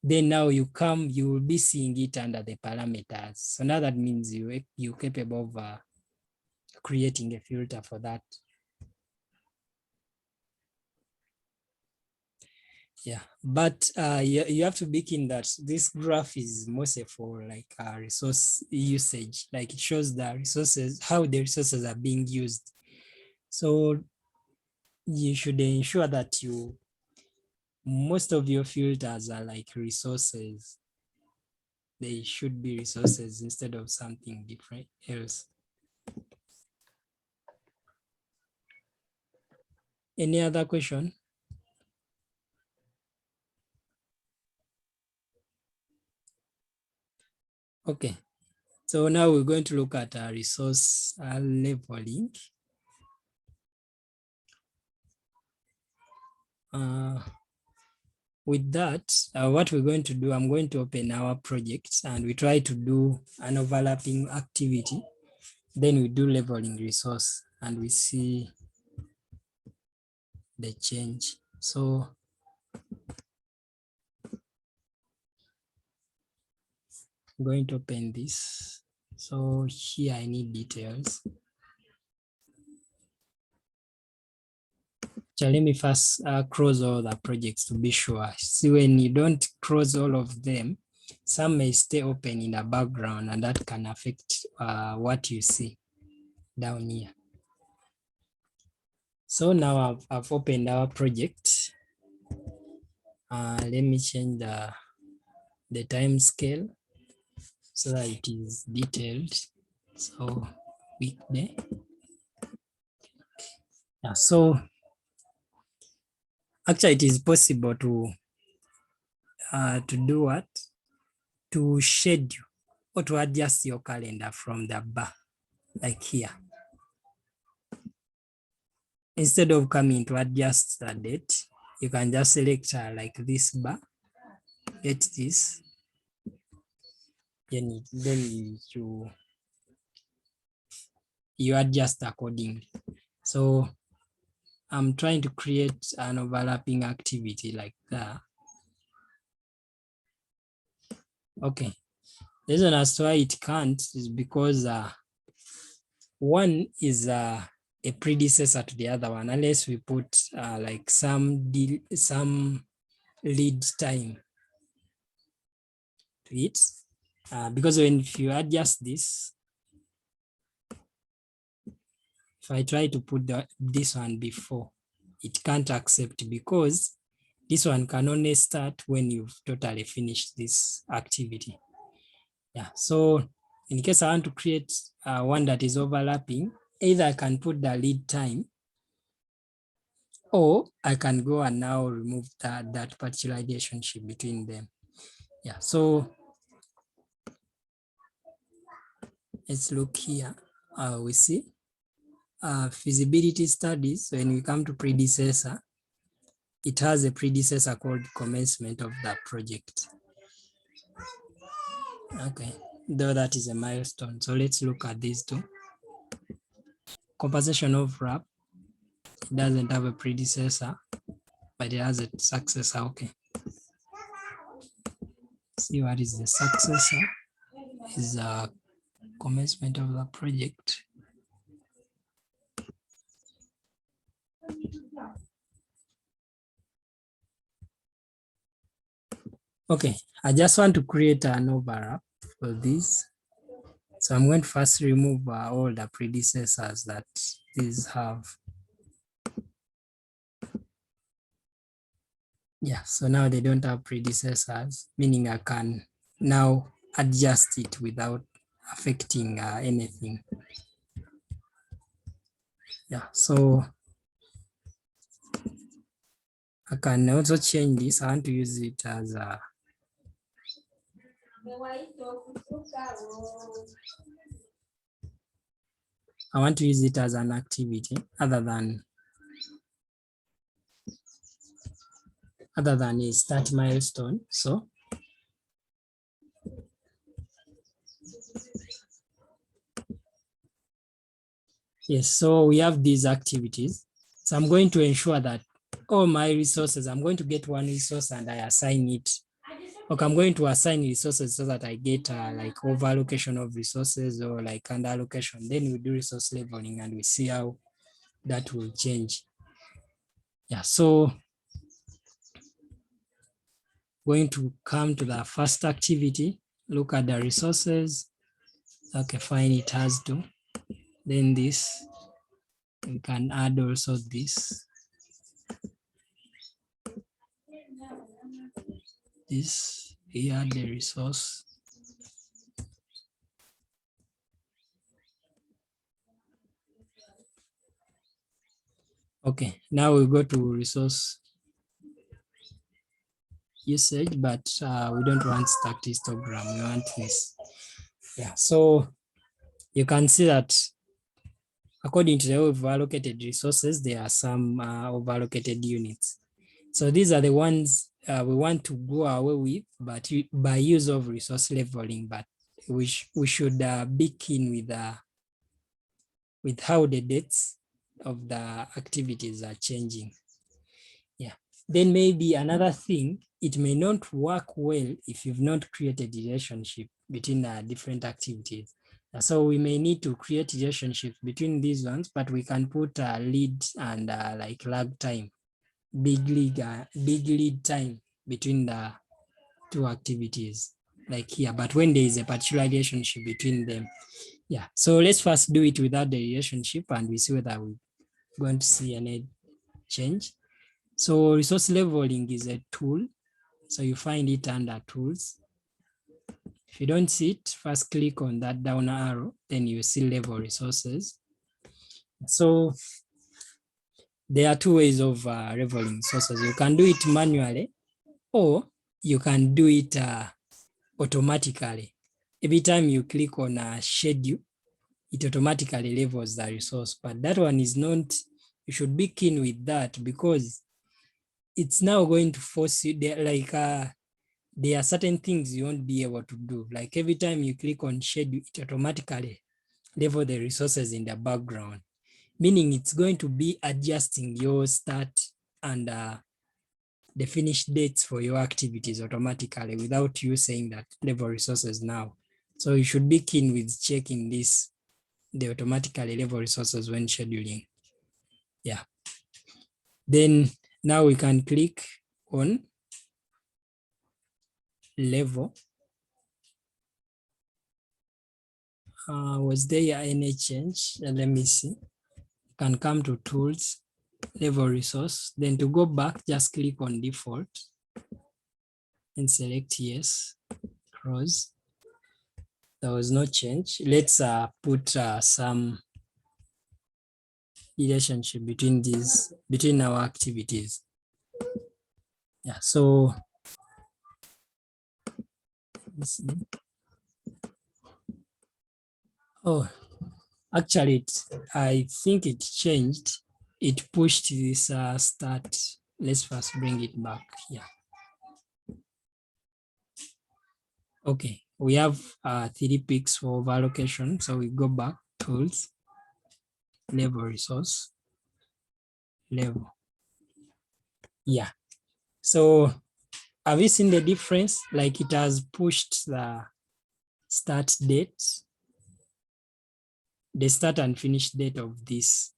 Speaker 3: Then now you will be seeing it under the parameters. So now that means you're capable of creating a filter for that. Yeah, but you have to begin that this graph is mostly for like resource usage, like it shows the resources, how the resources are being used. So you should ensure that most of your filters are like resources. They should be resources instead of something different else. Any other question? Okay, so now we're going to look at resource leveling. With that, what we're going to do, I'm going to open our projects and we try to do an overlapping activity. Then we do leveling resource and we see the change. So I'm going to open this. So here I need details. So let me first close all the projects to be sure. See, when you don't close all of them, some may stay open in the background and that can affect what you see down here. So now I've opened our project. Let me change the time scale so that it is detailed. So weekday. Yeah, so actually it is possible to do what? To schedule or to adjust your calendar from the bar, like here. Instead of coming to adjust the date, you can just select like this bar, get this, then you adjust accordingly. So I'm trying to create an overlapping activity like that. Okay, the reason as to why it can't is because one is a predecessor to the other one, unless we put like some lead time to it. Because if you adjust this, if I try to put this one before, it can't accept because this one can only start when you've totally finished this activity. Yeah, so in case I want to create one that is overlapping, either I can put the lead time or I can go and now remove that particular relationship between them. Yeah, so let's look here. We see feasibility studies. When we come to predecessor, it has a predecessor called commencement of that project. Okay, though that is a milestone. So let's look at these two. Compensation overlap, it doesn't have a predecessor, but it has a successor. Okay. See what is the successor? Is a commencement of the project. Okay, I just want to create an overlap for this. So I'm going to first remove all the predecessors that these have. Yeah, so now they don't have predecessors, meaning I can now adjust it without affecting anything. Yeah, so I can also change this. I want to use it as a an activity other than a start milestone. So yes, so we have these activities. So I'm going to ensure that all my resources, I'm going to get one resource and I assign it. Okay, I'm going to assign resources so that I get like over allocation of resources or like under allocation. Then we do resource leveling and we see how that will change. Yeah, so going to come to the first activity, look at the resources. Okay, fine, it has to. Then this, we can add also this. This, here the resource. Okay, now we go to resource usage, but we don't want stacked histogram, we want this. Yeah, so you can see that according to the over-allocated resources, there are some over-allocated units. So these are the ones we want to go away with, but by use of resource leveling, but we should be keen with how the dates of the activities are changing. Yeah. Then maybe another thing, it may not work well if you've not created a relationship between different activities. So we may need to create relationships between these ones, but we can put a lead and like lag time, big lead time between the two activities like here. But when there is a particular relationship between them, yeah. So let's first do it without the relationship and we see whether we're going to see any change. So resource leveling is a tool. So you find it under tools. If you don't see it, first click on that down arrow, then you see level resources. So there are two ways of leveling resources. You can do it manually or you can do it automatically. Every time you click on a schedule, it automatically levels the resource, but that one is not, you should be keen with that because it's now going to force you there, like there are certain things you won't be able to do. Like every time you click on schedule, it automatically level the resources in the background, meaning it's going to be adjusting your start and the finish dates for your activities automatically without you saying that level resources now. So you should be keen with checking this, the automatically level resources when scheduling. Yeah. Then now we can click on level. Was there any change? Let me see. Can come to tools, level resource. Then to go back, just click on default and select yes, cross. There was no change. Let's put some relationship between these, between our activities. Yeah, so let's see. Oh, actually, I think it changed. It pushed this start. Let's first bring it back here. Okay, we have 3 picks for allocation. So we go back, tools, level resource, level. Yeah. So have you seen the difference? Like it has pushed the start date, the start and finish date of this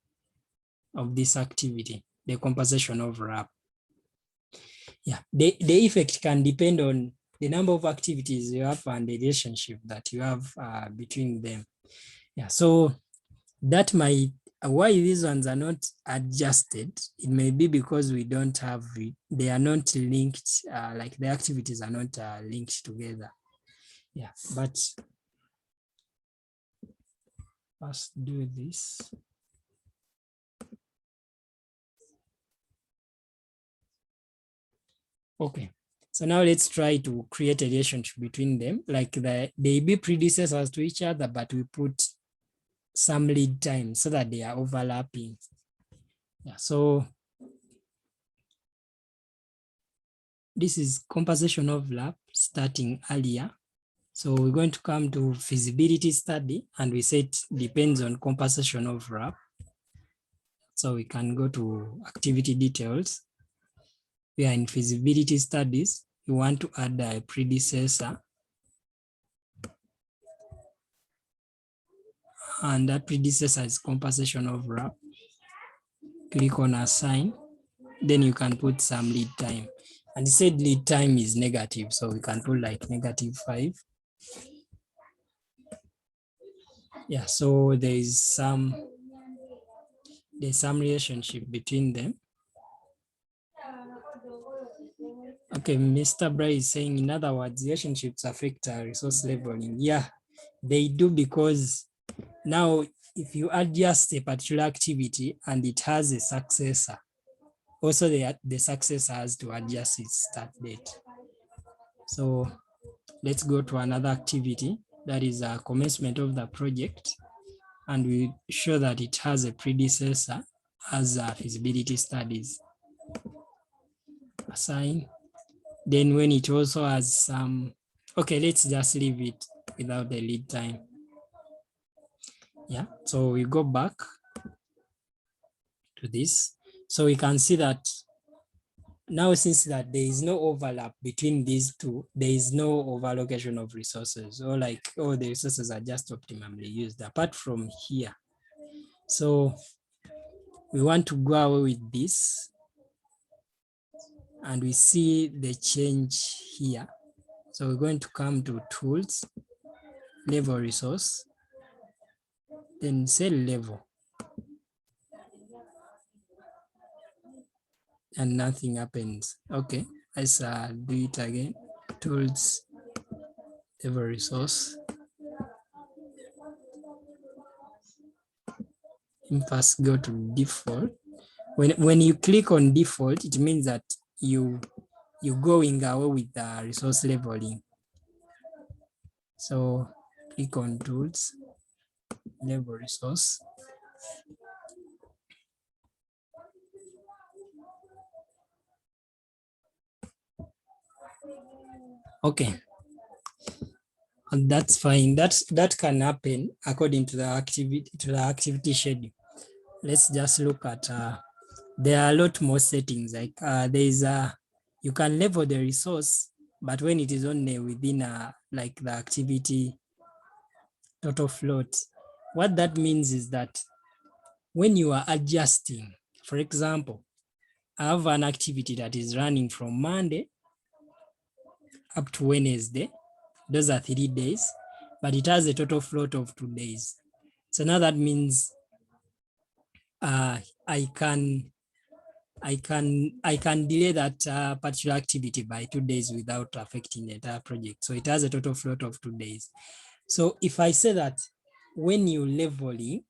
Speaker 3: activity, the composition of wrap. Yeah, the effect can depend on the number of activities you have and the relationship that you have between them. Yeah, so that might, why these ones are not adjusted, it may be because we don't have, they are not linked, like the activities are not linked together. Yeah, but let's do this. Okay, so now let's try to create a relationship between them, like they be predecessors to each other, but we put some lead time so that they are overlapping. Yeah, so this is composition overlap starting earlier. So we're going to come to feasibility study and we say it depends on composition overlap. So we can go to activity details. We are in feasibility studies. You want to add a predecessor. And that predecessor is composition overlap. Click on assign. Then you can put some lead time. And it said lead time is negative. So we can put like -5. Yeah, so there's some relationship between them. Okay, Mr. Bray is saying, in other words, relationships affect resource leveling. Yeah, they do, because now if you adjust a particular activity and it has a successor, also the successor has to adjust its start date. So let's go to another activity. that is a commencement of the project, and we show that it has a predecessor as a feasibility studies. Assign. Then when it also has some, okay, let's just leave it without the lead time. Yeah, so we go back to this. So we can see that now, since that there is no overlap between these two, there is no overallocation of resources, or like, oh, the resources are just optimally used apart from here. So we want to go away with this, and we see the change here. So we're going to come to tools, level resource, then cell level, and nothing happens. Okay, let's do it again. Tools, level resource. First go to default. When you click on default, it means that you're going away with the resource leveling. So click on tools, level resource. Okay, and that's fine. That can happen according to the activity schedule. Let's just look at there are a lot more settings. Like there's you can level the resource, but when it is only within like the activity total float, what that means is that when you are adjusting, for example, I have an activity that is running from Monday up to Wednesday. Those are 3 days, but it has a total float of 2 days. So now that means I can delay that particular activity by 2 days without affecting the entire project. So it has a total float of 2 days. So if I say that when you leveling,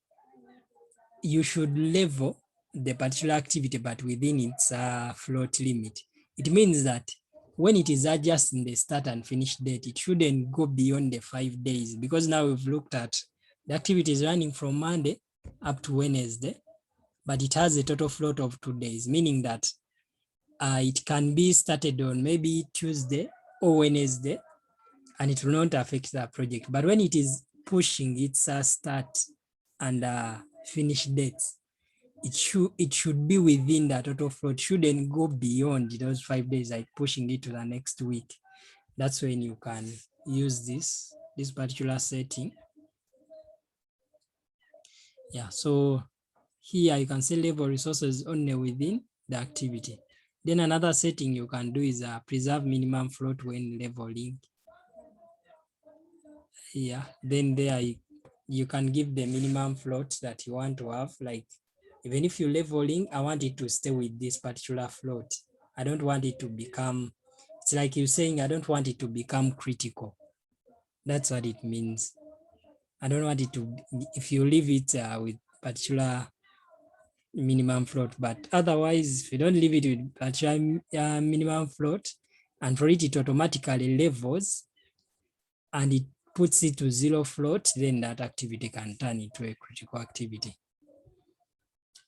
Speaker 3: you should level the particular activity, but within its float limit, it means that when it is adjusting the start and finish date, it shouldn't go beyond the 5 days, because now we've looked at the activity is running from Monday up to Wednesday, but it has a total float of 2 days, meaning that it can be started on maybe Tuesday or Wednesday, and it will not affect the project. But when it is pushing its start and finish dates, it should be within the total float, shouldn't go beyond those 5 days, like pushing it to the next week. That's when you can use this particular setting. Yeah, so here you can say level resources only within the activity. Then another setting you can do is preserve minimum float when leveling. Yeah, then there you can give the minimum float that you want to have. Like, even if you're leveling, I want it to stay with this particular float. I don't want it to become, it's like you're saying, I don't want it to become critical. That's what it means. I don't want it to, if you leave it with particular minimum float, but otherwise, if you don't leave it with particular minimum float, and for it automatically levels, and it puts it to 0 float, then that activity can turn into a critical activity.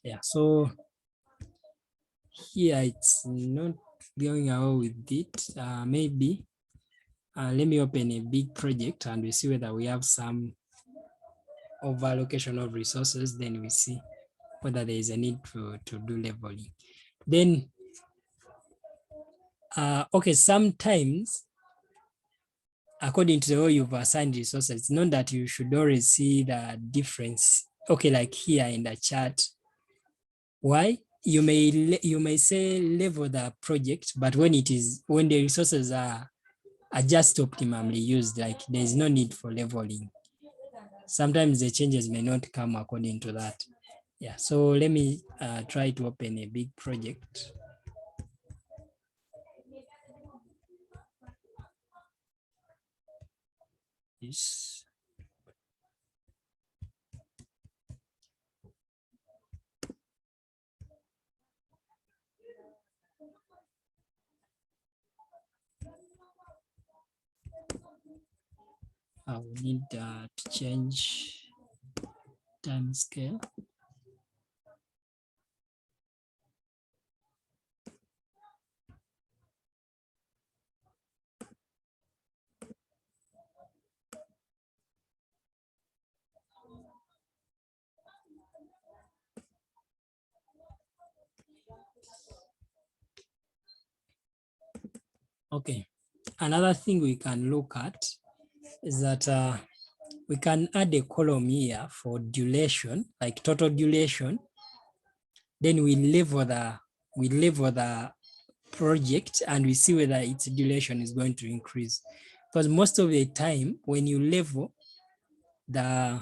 Speaker 3: Yeah, so here it's not going away with it. Maybe let me open a big project and we see whether we have some overallocation of resources. Then we see whether there is a need to do leveling. Then, okay, sometimes according to the way you've assigned resources, it's not that you should always see the difference. Okay, like here in the chart, why? You may say level the project, but when the resources are just optimally used, like there is no need for leveling. Sometimes the changes may not come according to that. Yeah, so let me try to open a big project. Yes. I will need to change time scale. Okay, another thing we can look at is that we can add a column here for duration, like total duration. Then we level the project and we see whether its duration is going to increase. Because most of the time when you level the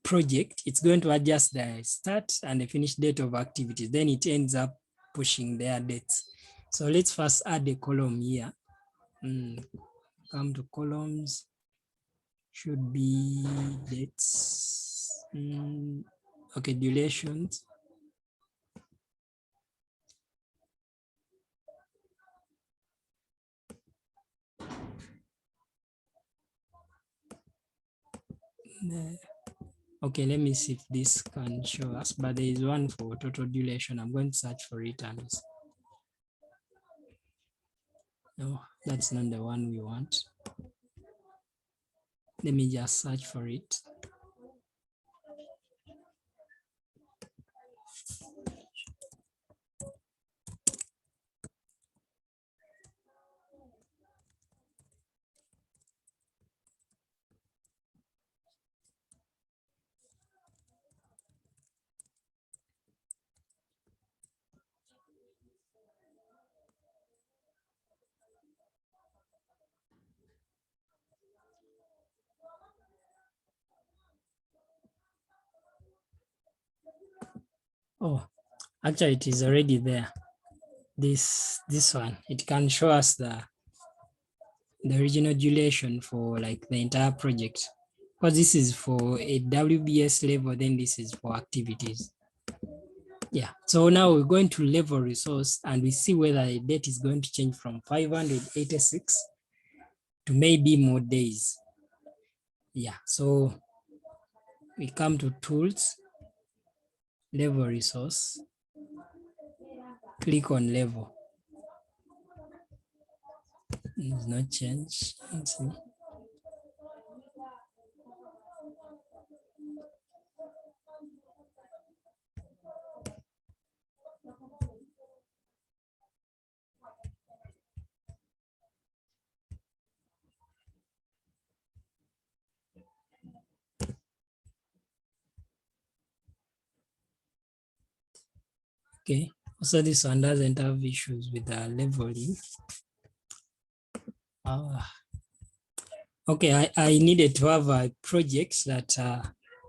Speaker 3: project, it's going to adjust the start and the finish date of activities. Then it ends up pushing their dates. So let's first add a column here. Come to columns, should be dates. Okay, durations. Okay, let me see if this can show us, but there is one for total duration. I'm going to search for it and no, that's not the one we want. Let me just search for it. Oh, actually it is already there. This one, it can show us the original duration for like the entire project. Because this is for a WBS level, then this is for activities. Yeah, so now we're going to level resource and we see whether the date is going to change from 586 to maybe more days. Yeah, so we come to tools, level resource, click on level. There's no change. Let's see. Okay, so this one doesn't have issues with the leveling. Okay, I needed to have a project that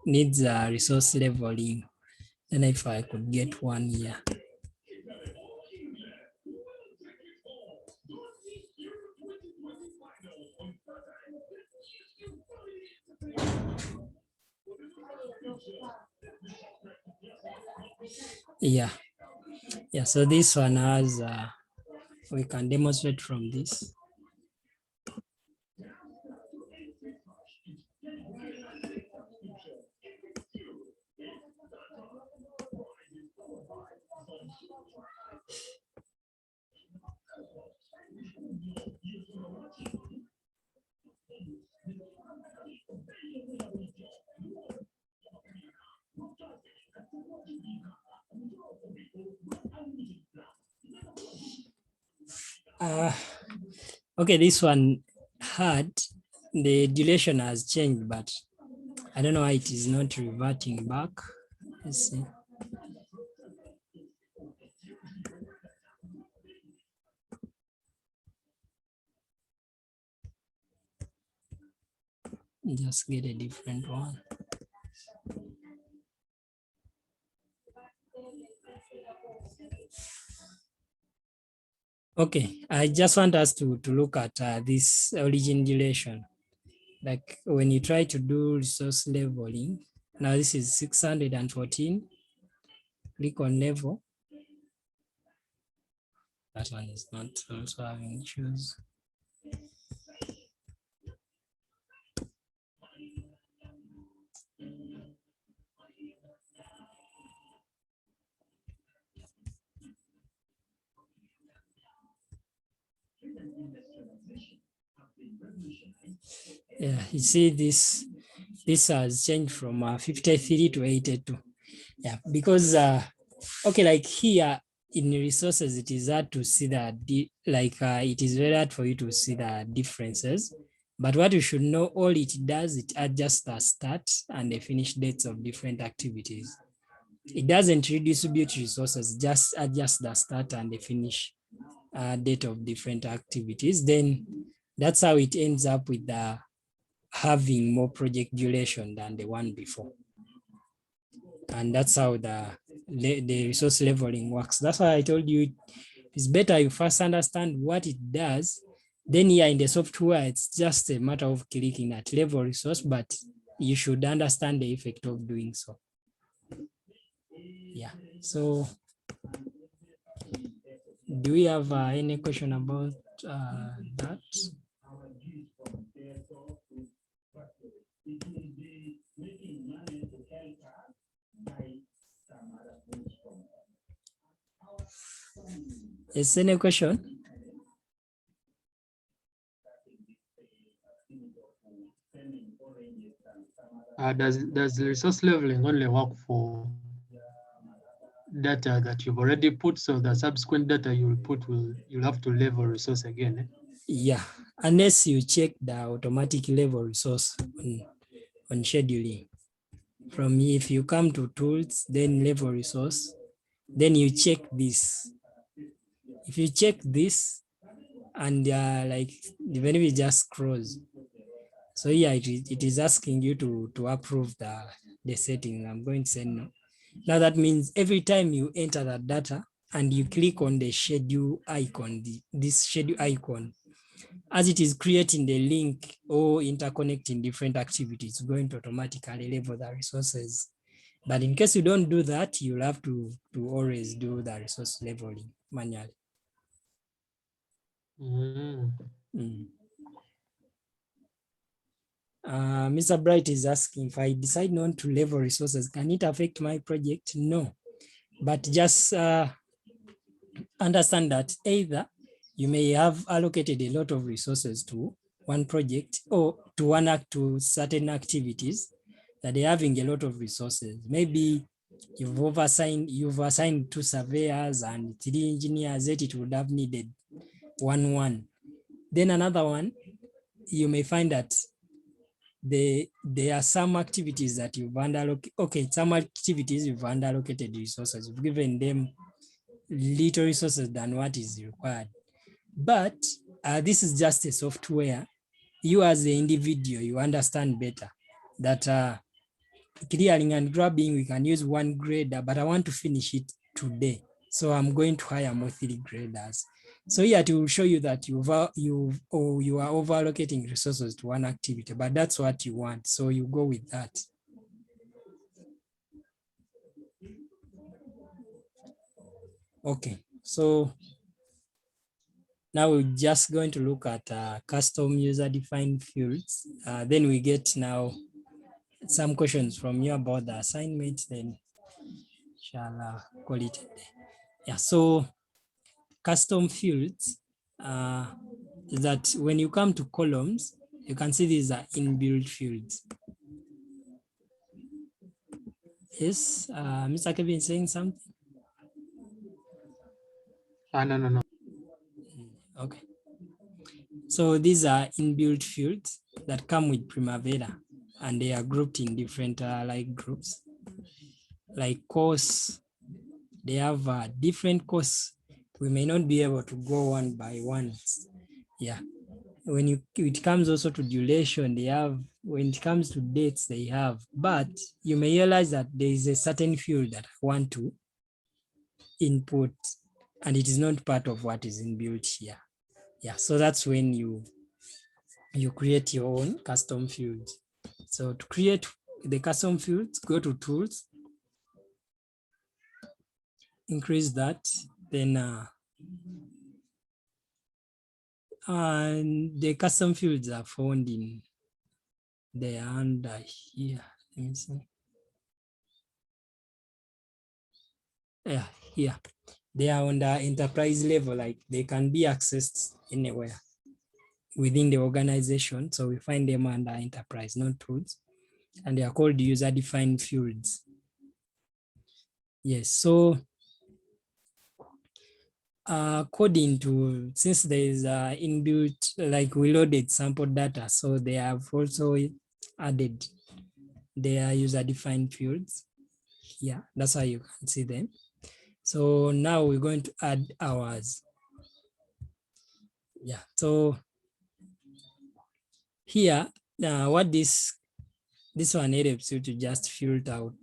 Speaker 3: needs a resource leveling. And if I could get one here. Yeah, so this one has, we can demonstrate from this. Okay, this one had, the duration has changed, but I don't know why it is not reverting back. Let's see. Just get a different one. Okay, I just want us to look at this origin duration. Like when you try to do resource leveling, now this is 614, click on level. That one is not also having issues. Yeah, you see this has changed from 53 to 82. Yeah, because okay, like here in resources, it is hard to see that it is very hard for you to see the differences. But what you should know, all it does, it adjusts the start and the finish dates of different activities. It doesn't redistribute resources, just adjust the start and the finish date of different activities. Then that's how it ends up with the having more project duration than the one before. And that's how the resource leveling works. That's why I told you it's better you first understand what it does. Then here in the software, it's just a matter of clicking at level resource, but you should understand the effect of doing so. Yeah, so do we have any question about that? Is any question?
Speaker 2: Does resource leveling only work for data that you've already put, so the subsequent data you'll put you'll have to level resource again? Eh?
Speaker 3: Yeah, unless you check the automatic level resource on scheduling. From if you come to tools, then level resource, then you check this. If you check this and like even if it just scrolls, so yeah, it is asking you to approve the setting. I'm going to say no. Now that means every time you enter that data and you click on the schedule icon, this schedule icon, as it is creating the link or interconnecting different activities, it's going to automatically level the resources. But in case you don't do that, you'll have to always do the resource leveling manually. Mr. Bright is asking, if I decide not to level resources, can it affect my project? No, but just understand that either you may have allocated a lot of resources to one project or to certain activities that they're having a lot of resources. Maybe you've assigned 2 surveyors and 3 engineers, yet it would have needed one. Then another one, you may find that there are some activities that you've underallocated. Okay, some activities you've underallocated resources. You've given them little resources than what is required. But this is just a software. You as the individual, you understand better that clearing and grabbing, we can use one grader, but I want to finish it today. So I'm going to hire more 3 graders. So here it will show you that you are over allocating resources to one activity, but that's what you want. So you go with that. Okay, so now we're just going to look at custom user-defined fields. Then we get now some questions from you about the assignment, then shall call it a day. Yeah, so custom fields that when you come to columns, you can see these are inbuilt fields. Yes, Mr. Kevin saying something?
Speaker 2: No.
Speaker 3: Okay. So these are inbuilt fields that come with Primavera, and they are grouped in different like groups. Like course, they have different courses. We may not be able to go one by one. Yeah. When it comes also to duration, they have, when it comes to dates, they have, but you may realize that there is a certain field that I want to input and it is not part of what is inbuilt here. Yeah, so that's when you create your own custom fields. So to create the custom fields, go to tools, increase that, then and the custom fields are found in the under here. Let me see. Yeah, here. They are on the enterprise level, like they can be accessed anywhere. within the organization. So we find them under enterprise, not tools, and they are called user-defined fields. Yes, so according to, since there is inbuilt, like we loaded sample data, so they have also added their user-defined fields. Yeah, that's how you can see them. So now we're going to add ours. Yeah, so here, what this one helps you to just filter out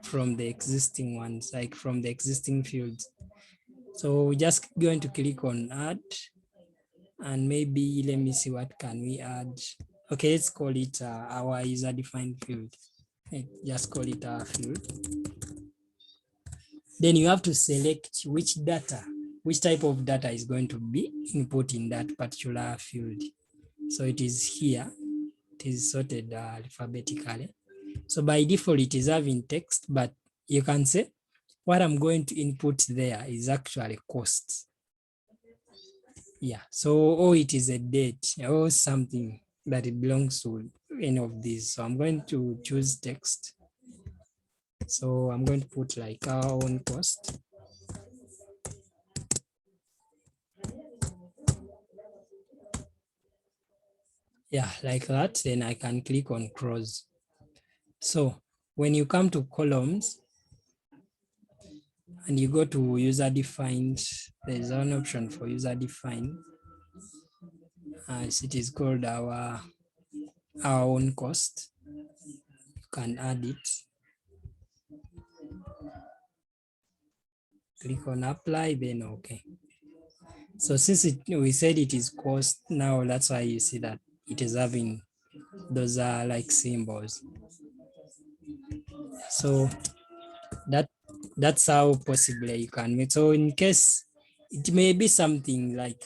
Speaker 3: from the existing ones, like from the existing fields. So we're just going to click on add, and maybe let me see what can we add. Okay, let's call it our user-defined field. Just call it our field. Then you have to select which type of data is going to be input in that particular field. So it is here, it is sorted alphabetically. So by default, it is having text, but you can say what I'm going to input there is actually cost. Yeah, so it is a date or something that it belongs to any of these. So I'm going to choose text. So I'm going to put like our own cost. Yeah, like that, then I can click on cross. So when you come to columns and you go to user defined, there's an option for user defined. As it is called our own cost. You can add it. Click on apply, then okay. So since we said it is cost, now that's why you see that it is having those are like symbols. So that's how possibly you can make. So in case it may be something like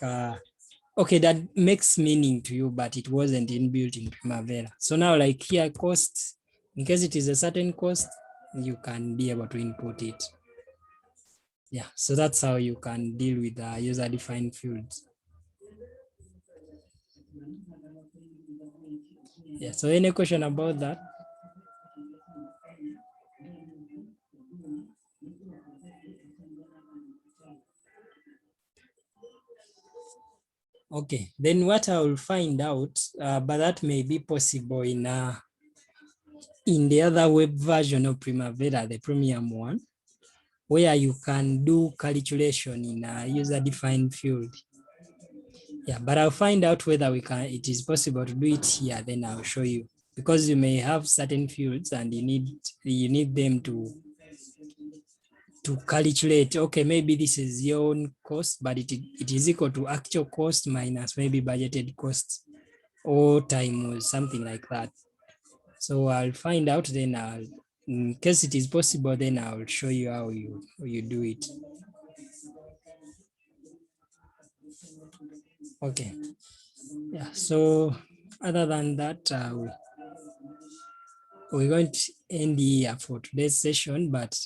Speaker 3: okay, that makes meaning to you, but it wasn't inbuilt in Primavera. So now like here cost, in case it is a certain cost, you can be able to input it. Yeah, so that's how you can deal with the user-defined fields. Yeah, so any question about that? Okay, then what I will find out, but that may be possible in the other web version of Primavera, the premium one, where you can do calculation in a user-defined field. Yeah, but I'll find out whether it is possible to do it here, then I'll show you. Because you may have certain fields and you need them to calculate, okay, maybe this is your own cost, but it is equal to actual cost minus maybe budgeted cost or time or something like that. So I'll find out, then in case it is possible, then I'll show you how you do it. Okay. Yeah, so other than that, we're going to end here for today's session, but